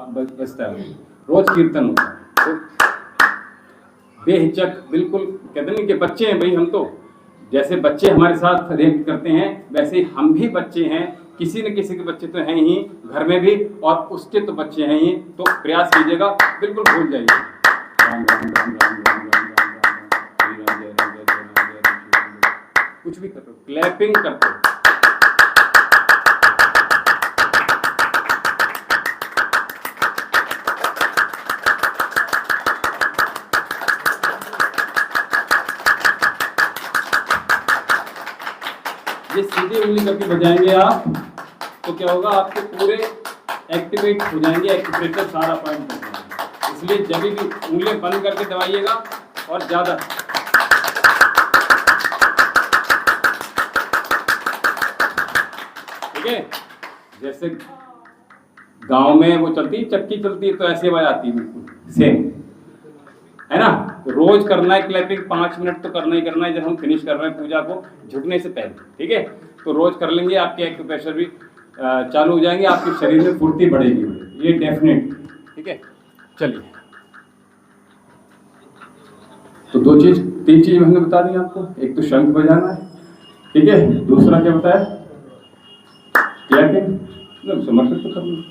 बजता है, रोज कीर्तन होता है। तो बेहिचक बिल्कुल, कहते नहीं कि बच्चे हैं भाई हम, तो जैसे बच्चे हमारे साथ रिएक्ट करते हैं वैसे ही हम भी बच्चे हैं, किसी न किसी के बच्चे तो हैं ही घर में भी, और उसके तो बच्चे हैं ही। तो प्रयास कीजिएगा, बिल्कुल भूल जाइए। राम राम राम राम राम राम राम राम राम जय राम जय राम जय राम, कुछ भी करो, क्लैपिंग करते हो। ये सीधी उंगली करके बजाएंगे आप, तो क्या होगा, आपके पूरे एक्टिवेट हो जाएंगे, एक्टिवेटर सारा पॉइंट कर जाएंगे। इसलिए जब भी उंगली बंद करके दबाइएगा और ज़्यादा, ठीक है। जैसे गांव में वो चलती चक्की चलती है, तो ऐसे बजाती है बिल्कुल सेम, है ना। तो रोज करना है क्लैपिंग, 5 मिनट तो करना ही करना है जब हम फिनिश कर रहे हैं पूजा को, झुकने से पहले, ठीक है। तो रोज कर लेंगे, आपके एक्यूप्रेशर भी चालू हो जाएंगे, आपके शरीर में फुर्ती बढ़ेगी, ये डेफिनेट, ठीक है। चलिए, तो 3 चीज हमने बता दी आपको। एक तो शंख बजाना है, ठीक है। दूसरा क्या बताया, क्लैपिंग, समर्पित तो करना,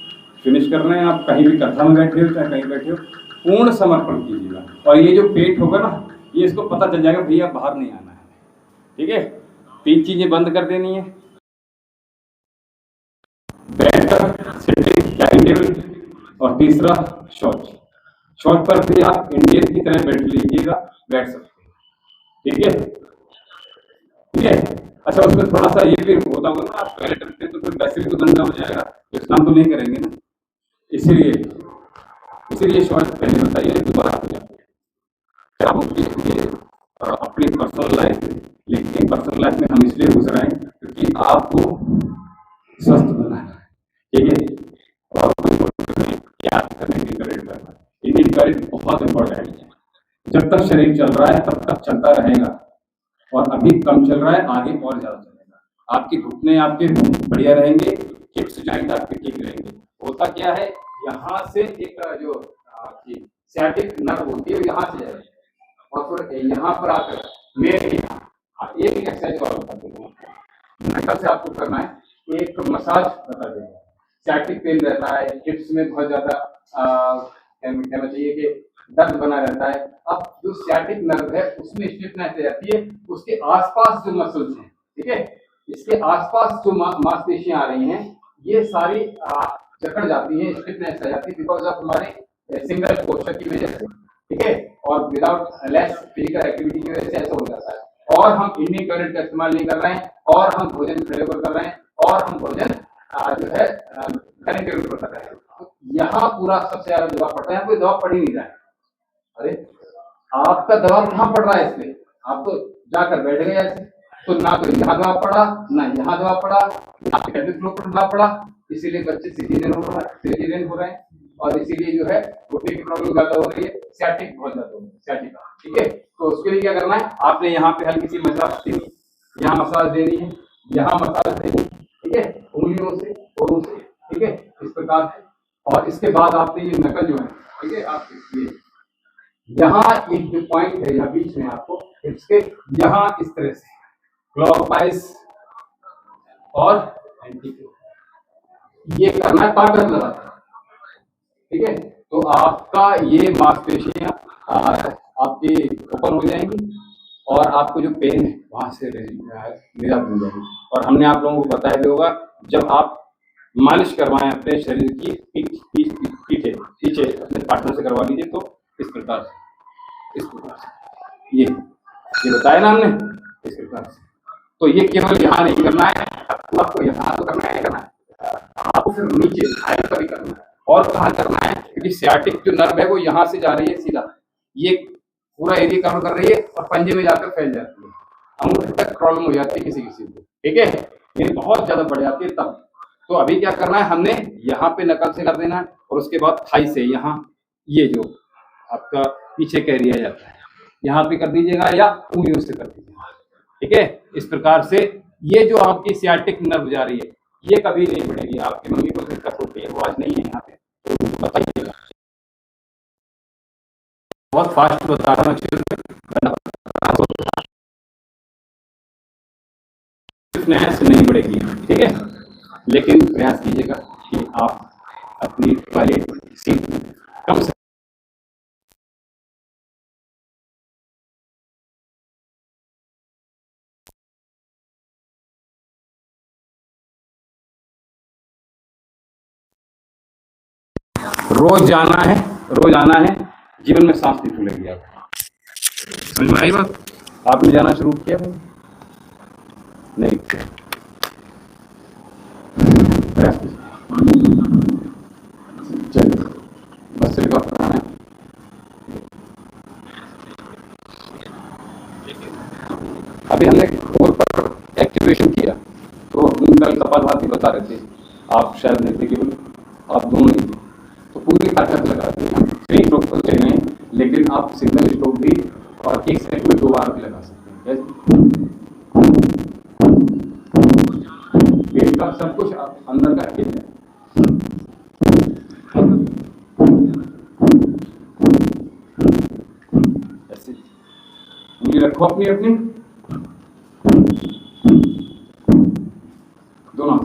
फिनिश कर रहे हैं आप, कहीं भी कथा में बैठे हो चाहे कहीं बैठे हो, पूर्ण समर्पण कीजिएगा। और ये जो पेट होगा ना, ये इसको पता चल जाएगा भैया बाहर नहीं आना है, ठीक है। 3 चीजें बंद कर देनी है, बैठकर, सिटिंग, डाइनिंग टेबल, और तीसरा शौच। शौच पर भी आप इंडियन की तरह बैठ लीजिएगा, बैठ सकते हैं, ठीक है, ठीक है। अच्छा, उसमें थोड़ा सा ये भी होता होगा ना, आप टॉयलेट करते हैं तो फिर वैसे भी तो गंदा हो जाएगा, तो स्नान तो नहीं करेंगे ना, इसीलिए शौच पहले बताइए, दोबारा हो जाए। ये अपनी पर्सनल लाइफ में, लेकिन पर्सनल लाइफ में हम इसलिए घुस रहे हैं क्योंकि आपको स्वस्थ बनाना है, ठीक है। और क्या करने की करना, इंडियन करंट बहुत इंपॉर्टेंट है। जब तक शरीर चल रहा है तब तक चलता रहेगा, और अभी कम चल रहा है, आगे और ज्यादा चलेगा। आपके घुटने आपके बढ़िया रहेंगे, हिप्स जॉइंट आपके ठीक रहेंगे। होता क्या है, यहाँ से एक जो आपकी सैटिक नर्व होती है यहाँ से जाएगी, और फिर यहाँ पर आकर मेरे एक एक्सरसाइज और बता देता हूँ, से आपको करना है। एक मसाज बता देगा, सैटिक पेन रहता है, हिप्स में बहुत ज्यादा कहना चाहिए कि दर्द बना रहता है। अब जो सैटिक नर्व है उसमें स्टिफनेस रहती है, उसके आसपास जो मसल्स हैं, ठीक है, इसके आसपास जो मांसपेशियां आ रही हैं, ये सारी जकड़ जाती हैं, स्टिफनेस आ जाती है, बिकॉज ऑफ हमारे सिंगल पोस्चर की वजह से, ठीक है, और विदाउट लेस फिजिकल एक्टिविटी की वजह से ऐसा हो जाता है। और हम इंडियन करंट का इस्तेमाल नहीं कर रहे हैं, और हम भोजन खड़े होकर कर रहे हैं, और हम भोजन जो है डाइनिंग टेबल पर कर रहे हैं। यहाँ पूरा सबसे ज्यादा दबाव पड़ता है, कोई दबाव पड़ ही नहीं रहा है। अरे आपका दबाव कहाँ पड़ रहा है इसमें, आप तो जाकर बैठ गए ऐसे, तो ना तो यहाँ दबाव पड़ा ना यहाँ दबाव पड़ा, आपके पेल्विक फ्लोर पर दबाव पड़ा, इसीलिए बच्चे सीजन हो रहे हैं और इसीलिए जो है घुटने की प्रॉब्लम ज्यादा हो रही है, सियाटिक बहुत ज्यादा हो रही है, सियाटिका। ठीक है, तो उसके लिए क्या करना है, आपने यहाँ पे हल्की सी मसाज देनी, यहाँ मसाज देनी है, यहाँ मसाज देनी, ठीक है, उंगलियों से और से, ठीक है, इस प्रकार से। और इसके बाद आपने ये नकल जो है, ठीक है, आप ये यहाँ एक जो पॉइंट है यहाँ बीच में आपको इसके यहाँ इस तरह से क्लॉकवाइज और एंटी क्लॉकवाइज ये करना है, ताकत लगाना, ठीक है। तो आपका ये मांसपेशियां आपकी ओपन हो जाएंगी और आपको जो पेन है वहां से निजात मिल जाएगी। और हमने आप लोगों को बताया भी होगा, जब आप मालिश करवाएं अपने शरीर की पीछे पीछे अपने पार्टनर से करवा लीजिए, तो इस प्रकार से ये बताया ना हमने, इस प्रकार से। तो ये केवल यहाँ नहीं करना है आपको, यहाँ तो करना है, आपको फिर नीचे हाइट पर भी करना है। और कहाँ करना है, क्योंकि सियाटिक जो नर्व है वो यहाँ से जा रही है सीधा, ये पूरा एरिया कवर कर रही है और पंजे में जाकर फैल जाती है, अंगूठे तक प्रॉब्लम हो जाती है किसी किसी को, ठीक है, ये बहुत ज्यादा बढ़ जाती है तब। तो अभी क्या करना है, हमने यहाँ पे नकल से कर देना है और उसके बाद थाई से यहाँ ये जो आपका पीछे का एरिया जाता है यहाँ पे कर दीजिएगा या उंगलियों से कर दीजिएगा, ठीक है। इस प्रकार से ये जो आपकी सियाटिक नर्व जा रही है ये कभी नहीं बढ़ेगी। आपकी मम्मी को दिक्कत होती है, वो आज नहीं है यहाँ पे, तो बताइएगा। बहुत फास्ट बता रहा हूँ, नहीं बढ़ेगी, ठीक है, लेकिन प्रयास कीजिएगा कि आप अपनी टॉयलेट सीट कम से रोज जाना है, रोज आना है, जीवन में सांस नहीं फूलेगी। आप समझ में आई बात? आपने जाना शुरू किया है? नहीं किया। चलिए बस से बात करना है। अभी हमने कोर पर एक्टिवेशन किया, तो कल कपालभाति बता रहे थे, आप शायद नहीं थे, केवल आप दोनों नहीं थे, तो पूरी ताकत लगा दी। हम 3 स्ट्रोक तो चाहिए, लेकिन आप सिंगल स्ट्रोक भी और एक सेट में 2 बार भी लगा सकते हैं। पेट का सब कुछ अंदर का खेल है। ऐसे उंगली रखो अपनी अपनी दोनों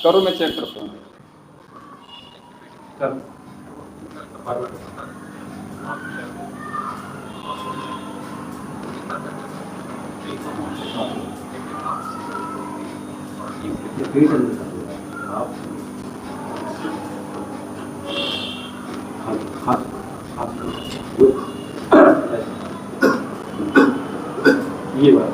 करो, मैं चेक करता हूँ। ये बात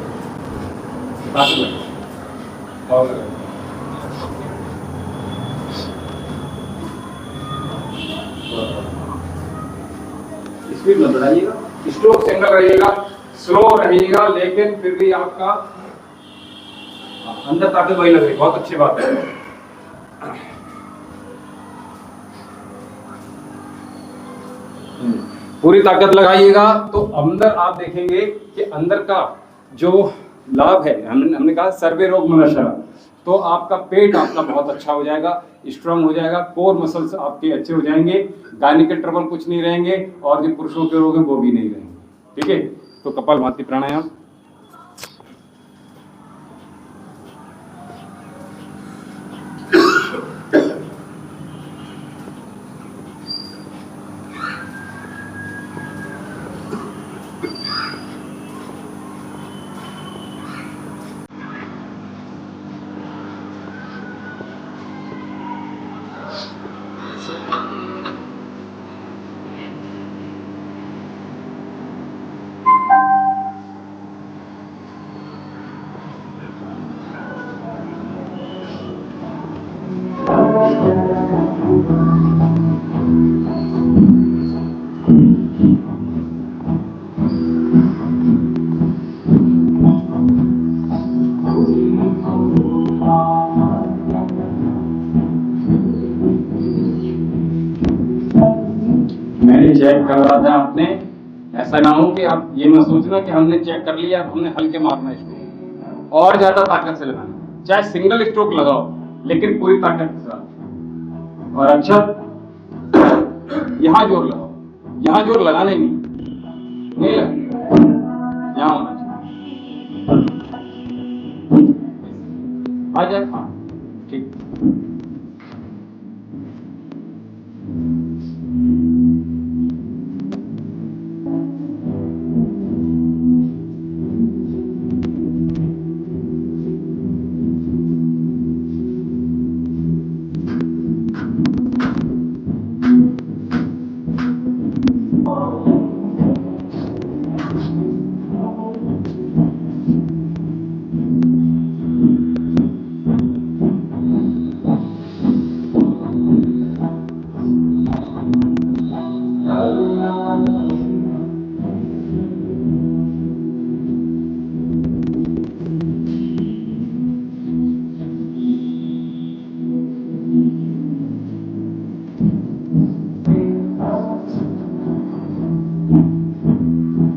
स्पीड मत बढ़ाइएगा, स्ट्रोक सिंगल रहेगा, स्लो रहेगा, लेकिन फिर भी आपका अंदर ताकत वही लग रही, बहुत अच्छी बात है। पूरी ताकत लगाइएगा तो अंदर आप देखेंगे कि अंदर का जो लाभ है, हमने कहा सर्वे रोग मनुष्य, तो आपका पेट आपका बहुत अच्छा हो जाएगा, स्ट्रांग हो जाएगा, कोर मसल्स आपके अच्छे हो जाएंगे, गायनिक के ट्रबल कुछ नहीं रहेंगे और जो पुरुषों के रोग हैं वो भी नहीं रहेंगे, ठीक है। तो कपालभाति प्राणायाम मैंने चेक करवा था आपने, ऐसा ना हो कि आप ये मत सोचना कि हमने चेक कर लिया हमने हल्के मारना स्ट्रोक, और ज्यादा ताकत से लगाना, चाहे सिंगल स्ट्रोक लगाओ लेकिन पूरी ताकत के साथ। और अच्छा यहाँ जोर लगाओ, यहाँ जोर लगाना ही नहीं लगा, यहाँ होना चाहिए। आ जाए, हाँ ठीक।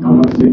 कमर से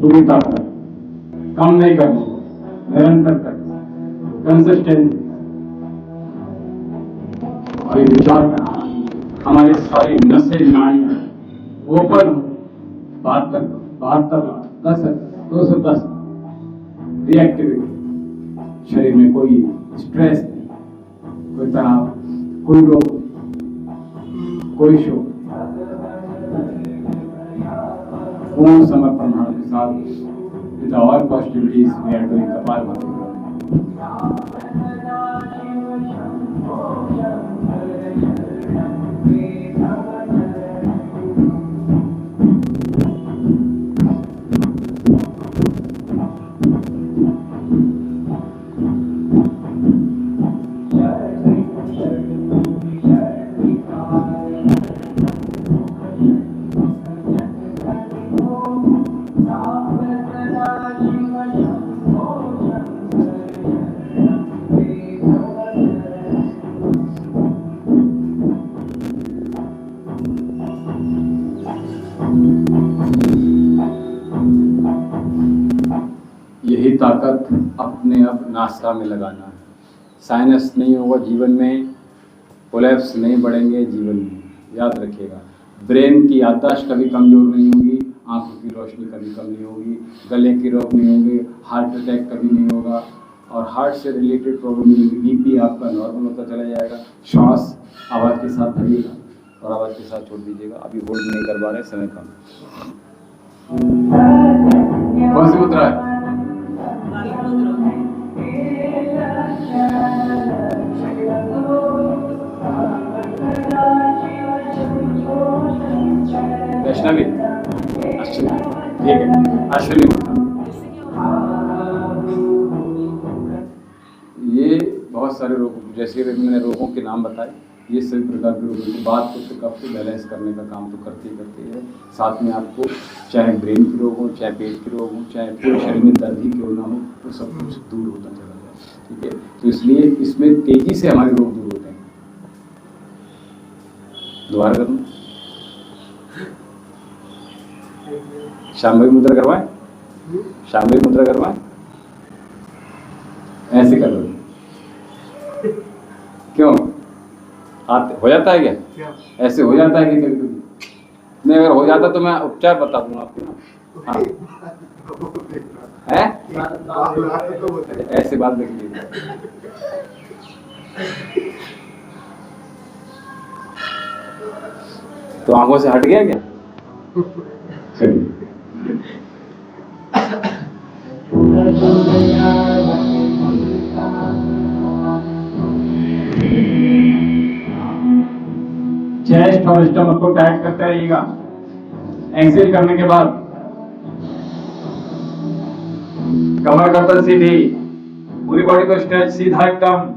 पूरी ताकत, कम नहीं करनी, निरंतर करना, कंसिस्टेंसी। और ये विचार करना हमारी सारी नसें नाड़ियां ओपन हो, 72 210 रिएक्टिविटी, शरीर में कोई स्ट्रेस नहीं, कोई तनाव, कोई रोग, कोई शोक, पूर्ण समर्पण भाव के साथ with all positivities we are doing Kapalbhati. यही ताकत अपने अब नासा में लगाना है। साइनस नहीं होगा जीवन में, कोलैप्स नहीं बढ़ेंगे जीवन में, याद रखिएगा। ब्रेन की याददाश्त कभी कमज़ोर नहीं होगी, आंखों की रोशनी कभी कम नहीं होगी, गले की रोग नहीं होगी, हार्ट अटैक कभी नहीं होगा, और हार्ट से रिलेटेड प्रॉब्लम नहीं होगी। बीपी आपका नॉर्मल होता चला जाएगा। श्वास आवाज़ के साथ धरिएगा और आवाज़ के साथ छोड़ दीजिएगा। अभी होल्ड नहीं कर पा रहे, समय कम। कौन सी मुद्रा है? वैष्णवी, अश्विनी, ठीक है, अश्विनी मुद्रा। इससे क्या होता है? ये बहुत सारे रोगों, जैसे कि मैंने रोगों के नाम बताए, ये सभी प्रकार के रोगों की बात को तो कफ को बैलेंस करने का काम तो करती है। साथ में आपको चाहे ब्रेन के रोग हो, चाहे पेट के रोग हो, चाहे पूरे शरीर में दर्द ही क्यों ना हो, तो सब कुछ दूर होता चला जाए। ठीक है, तो इसलिए इसमें तेजी से हमारे रोग दूर होते हैं। दोबारा करूँ, शांभवी मुद्रा करवाएं, शांभवी मुद्रा करवाएं, ऐसे कर लो। क्यों आते हो जाता है क्या? ऐसे हो जाता है कि कभी कभी नहीं, अगर हो जाता तो मैं उपचार बता दूंगा आपको ना। हाँ है, ऐसे बात देख लीजिए। तो आंखों से हट गया क्या? चलिए, चेस्ट और स्टमक को टाइट करते रहिएगा। एक्सेल करने के बाद कमर गर्दन सीधी, पूरी बॉडी को स्ट्रेच, सीधा एकदम।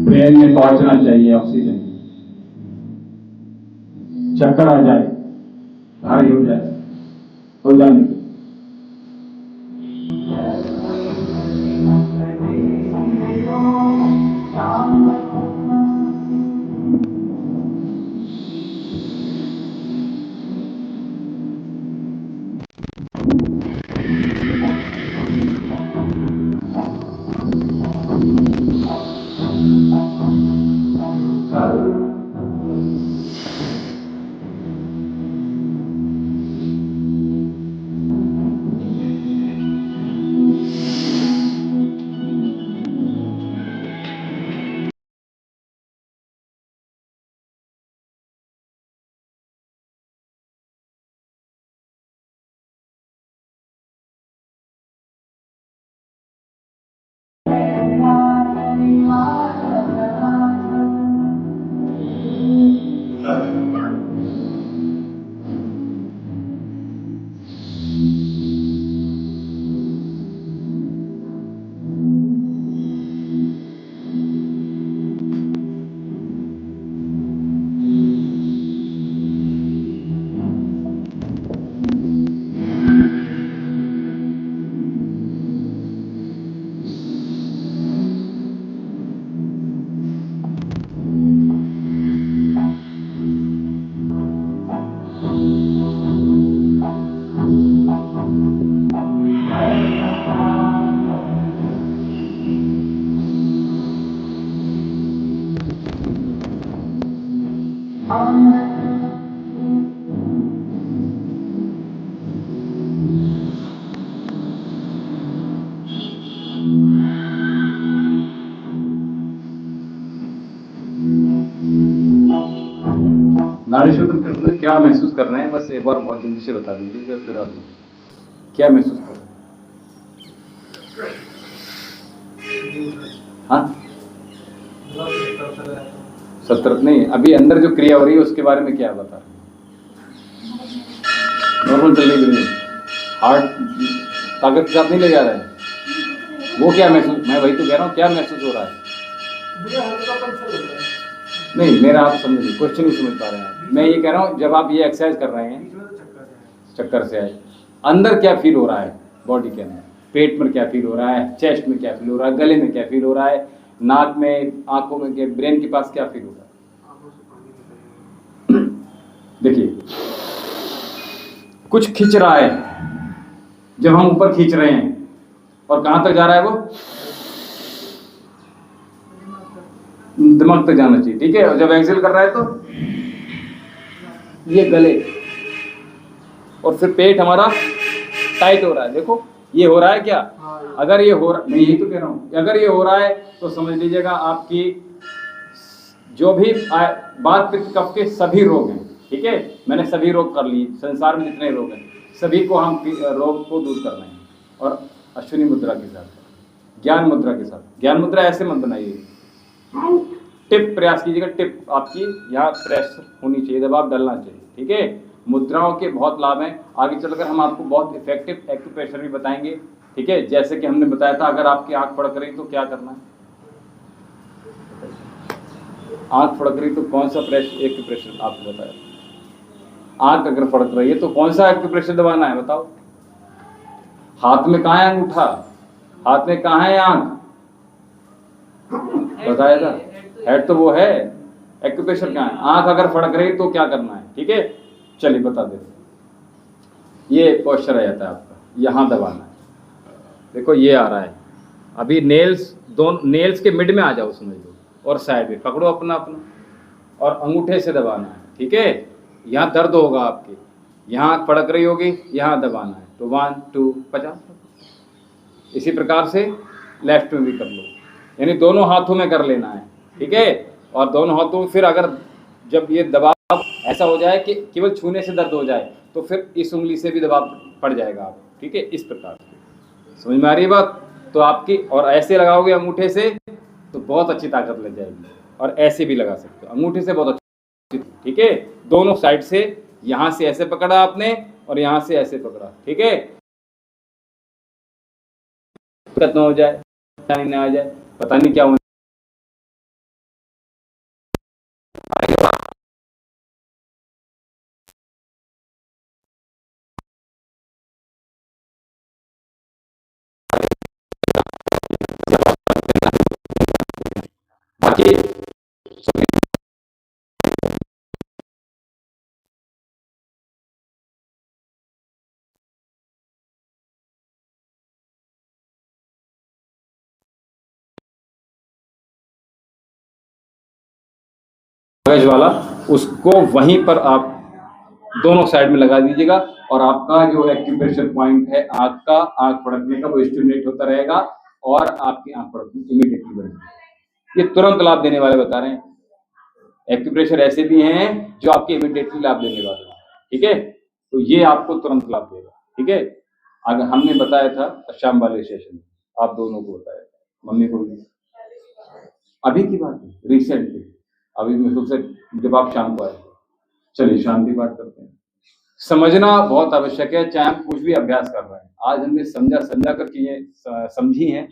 ब्रेन में पहुंचना चाहिए ऑक्सीजन, चक्कर आ जाए, भारी हो जाए, हो जाने के नाड़ी शोधन करते क्या महसूस कर रहे हैं, बस एक बार बहुत जल्दी से बता दीजिए, फिर आप क्या महसूस कर रहे हैं? हाँ, 70 नहीं, अभी अंदर जो क्रिया हो रही है उसके बारे में क्या बता रहे हैं? नॉर्मल चल रही है, हार्ट ताकत के साथ नहीं ले जा रहा है, वो क्या महसूस, मैं वही तो कह रहा हूँ, क्या महसूस हो रहा है? नहीं, मेरा आप समझ लीजिए, क्वेश्चन नहीं समझ पा रहे हैं आप। मैं ये कह रहा हूँ, जब आप ये एक्सरसाइज कर रहे हैं, चक्कर से आए, अंदर क्या फील हो रहा है बॉडी के अंदर? पेट में क्या फील हो रहा है, चेस्ट में क्या फील हो रहा है, गले में क्या फील हो रहा है, नाक में, आंखों में, क्या ब्रेन के पास क्या फील हो रहा है? देखिए, कुछ खींच रहा है, जब हम ऊपर खींच रहे हैं, और कहां तक जा रहा है वो? दिमाग तक जाना चाहिए, ठीक है। और जब एक्सेल कर रहा है तो ये गले, और फिर पेट हमारा टाइट हो रहा है। देखो ये हो रहा है क्या? अगर ये हो रहा, मैं यही तो कह रहा हूँ, अगर ये हो रहा है तो समझ लीजिएगा आपकी जो भी बात पित्त कफ के सभी रोग हैं, ठीक है। मैंने सभी रोग कर लिए, संसार में जितने रोग हैं सभी को हम रोग को दूर कर रहे हैं। और अश्विनी मुद्रा के साथ, ज्ञान मुद्रा के साथ, ज्ञान मुद्रा ऐसे मत बनाइए, टिप प्रयास कीजिएगा, टिप आपकी यहाँ प्रेस होनी चाहिए, दबाव डालना चाहिए, ठीक है। मुद्राओं के बहुत लाभ हैं, आगे चलकर हम आपको बहुत इफेक्टिव एक्यूप्रेशर भी बताएंगे, ठीक है। जैसे कि हमने बताया था, अगर आपकी आंख फड़क रही तो क्या करना है? आंख फड़क रही तो कौन सा एक्यूप्रेशर आपको बताया? आंख अगर फड़क रही है तो कौन सा एक्यूप्रेशर दबाना है बताओ? हाथ में कहाँ है अंगूठा, हाथ में कहाँ है आंख? बताया था, हेड तो वो है, एक्यूप्रेशर कहाँ है? आंख अगर फड़क रही तो क्या करना है, ठीक है। चलिए बता देते, ये पोस्चर आ जाता है आपका, यहाँ दबाना है। देखो ये आ रहा है, अभी नेल्स, दोनों नेल्स के मिड में आ जाओ समझ लो, और साइड में पकड़ो अपना अपना, और अंगूठे से दबाना है, ठीक है। यहाँ दर्द होगा आपके, यहाँ फड़क रही होगी, यहाँ दबाना है। तो 1 2 50। इसी प्रकार से लेफ्ट में भी कर लो, यानी दोनों हाथों में कर लेना है, ठीक है। और दोनों हाथों में फिर अगर जब ये दबाव ऐसा हो जाए कि केवल छूने से दर्द हो जाए तो फिर इस उंगली से भी दबाव पड़ जाएगा आप, ठीक है। इस प्रकार से समझ में आ रही है बात? तो आपकी, और ऐसे लगाओगे अंगूठे से तो बहुत अच्छी ताकत लग जाएगी, और ऐसे भी लगा सकते हो अंगूठे से, बहुत अच्छी, ठीक है। दोनों साइड से, यहाँ से ऐसे पकड़ा आपने और यहाँ से ऐसे पकड़ा, ठीक है। दिक्कत ना हो जाए, ना आ जाए, पता नहीं क्या होने। बाकी कागज वाला, उसको वहीं पर आप दोनों साइड में लगा दीजिएगा, और आपका जो एक्यूप्रेशर पॉइंट है आंख का, आंख फड़कने का, वो स्टिमुलेट होता रहेगा, और आपकी आंख फड़कनी इमीडिएटली बढ़ेगी। ये तुरंत लाभ देने वाले बता रहे हैं। एक्यूप्रेशर ऐसे भी हैं जो आपके इमीडिएटली लाभ देने वाले हैं, ठीक है। तो ये आपको तुरंत लाभ देगा, ठीक है। अगर हमने बताया था शाम वाले सेशन में, आप दोनों को बताया था, मम्मी को भी, अभी की बात है, रिसेंटली, अभी मैं सबसे, जब आप शाम को आए। चलिए शांति पाठ करते हैं। समझना बहुत आवश्यक है, चाहे हम कुछ भी अभ्यास कर रहे हैं। आज हमने समझा कर चीजें समझी हैं,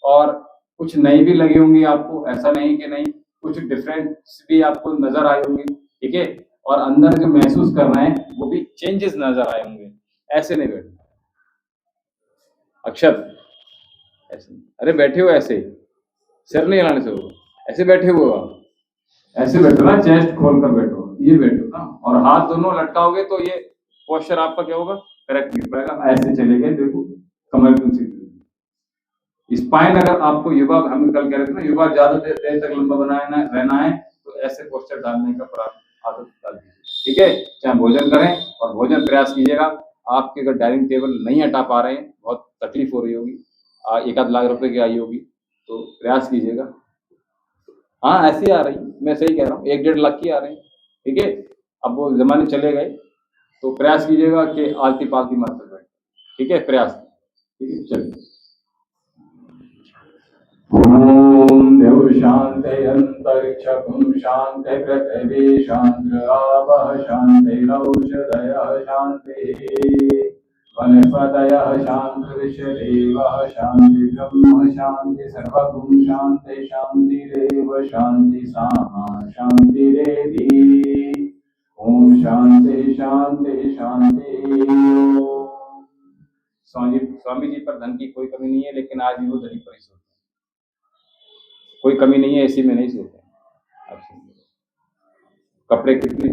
और कुछ नई भी लगी होंगी आपको, ऐसा नहीं कि नहीं, कुछ डिफरेंस भी आपको नजर आए होंगे, ठीक है। और अंदर जो महसूस कर रहे हैं वो भी चेंजेस नजर आए होंगे। ऐसे नहीं बैठना अक्षर, ऐसे, अरे बैठे हो ऐसे, सिर नहीं हिलाने से हो, ऐसे बैठे हुए हो आप, ऐसे बैठो ना, चेस्ट खोल कर बैठो, ये बैठो ना, और हाथ दोनों लटकाओगे तो ये पोस्चर आपका क्या होगा, करेक्ट नहीं पाएगा। ऐसे चले गए, देखो कमर की सीधी, स्पाइन अगर आपको युवा, हम कल कह रहे थे ना, युवा ज्यादा देर तक लंबा बनाना रहना है तो ऐसे पोस्चर डालने का आदत डाल दीजिए, ठीक है। चाहे भोजन करें, और भोजन प्रयास कीजिएगा। आपके अगर डाइनिंग टेबल नहीं हटा पा रहे हैं, बहुत तकलीफ हो रही होगी, 1-8 लाख रुपए की आई होगी, तो प्रयास कीजिएगा। हाँ ऐसी आ रही, मैं सही कह रहा हूँ, 1-1.5 लाख की आ रही, ठीक है। अब वो जमाने चले गए, तो प्रयास कीजिएगा कि आलती पालती मत कर बैठे, ठीक है, प्रयास, ठीक है, चलिए। ओम देव शांति अंतरिक्षं शांति पृथ्वी शांति आपः शांति औषधयः शांति वनस्पतयः शांति शरीरः शांति ब्रह्म शांति सर्वगुण शांति शांतिरेव शांति सामा शांतिरेधि। ओम शांति शांति शांति। स्वामी जी पर धन की कोई कमी नहीं है, लेकिन आज भी वो दलित परिशोध है। कोई कमी नहीं है, ऐसी में नहीं सोते। कपड़े कितने,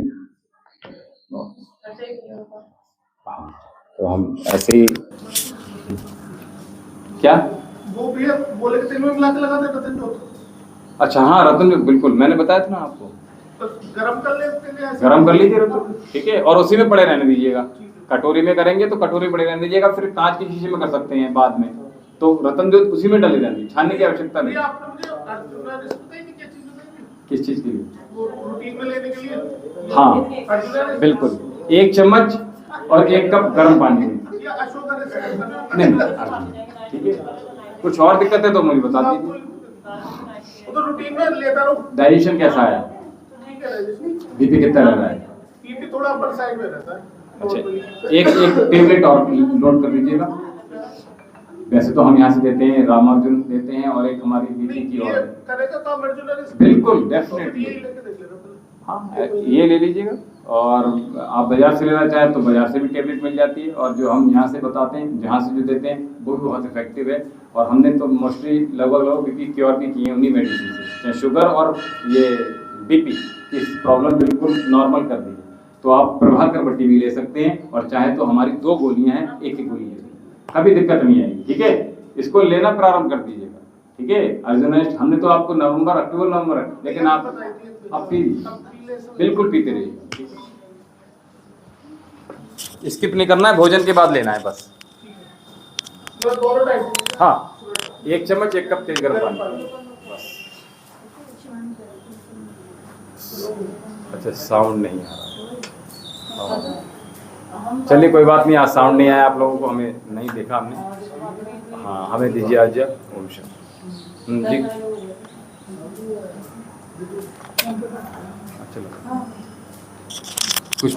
हाँ, तो हम ऐसे ही क्या वो भी बोले कि तेल में मिला के लगा दे रतन जो। अच्छा हाँ, रतन जो बिल्कुल मैंने बताया था ना आपको, तो गरम कर ले उसके लिए, गरम कर लीजिए रतन, ठीक है, और उसी में पड़े रहने दीजिएगा। कटोरी में करेंगे तो कटोरी पड़े रहने दीजिएगा, फिर कांच की शीशी में कर सकते हैं बाद में, तो रतन जो उसी में डले रहने, छानने की आवश्यकता नहीं। आपने मुझे अर्जुन ने बताई कि क्या चीज बताई, किस चीज के लिए? वो रूटीन में लेने के लिए। हाँ बिल्कुल, 1 चम्मच और 1 कप गर्म पानी में, नहीं ठीक है। कुछ और दिक्कत है तो मुझे बता दीजिए। तो रूटीन में लेता रहूं। डाइजेशन कैसा है? बीपी कितना रह रहा है? बीपी थोड़ा अपर साइड में रहता है। अच्छा, एक टेबलेट और नोट कर लीजिएगा। वैसे तो हम यहाँ से देते हैं, रामार्जुन देते हैं, और एक हमारी बीपी की और करेगा काम अर्जुन ने, बिल्कुल डेफिनेटली, हाँ ये ले लीजिएगा। और आप बाजार से लेना चाहें तो बाजार से भी टेबलेट मिल जाती है, और जो हम यहाँ से बताते हैं, जहाँ से जो देते हैं, वो भी बहुत इफेक्टिव है। और हमने तो मोस्टली लगभग बीपी क्योर भी किए हैं उन्हीं मेडिसिन से, चाहे शुगर और ये बीपी की प्रॉब्लम बिल्कुल नॉर्मल कर दी है। तो आप प्रभाकर बट्टी भी ले सकते हैं, और चाहे तो हमारी 2 गोलियां हैं, एक गोली ले सकते हैं, कभी दिक्कत नहीं आएगी, ठीक है। इसको लेना प्रारंभ कर दीजिएगा, ठीक है। अर्जुनेस्ट हमने तो आपको नवंबर अक्टूबर नवंबर, लेकिन आप बिल्कुल पीते रहिए, स्किप नहीं करना है, भोजन के बाद लेना है बस। हाँ 1 चम्मच 1 कप तेज गर्म पानी बस। अच्छा साउंड नहीं आ रहा, चलिए कोई बात नहीं, आज साउंड नहीं आया आप लोगों को, हमें नहीं देखा हमने, हाँ हमें दीजिए आज ओम शांति जी। चलो कुछ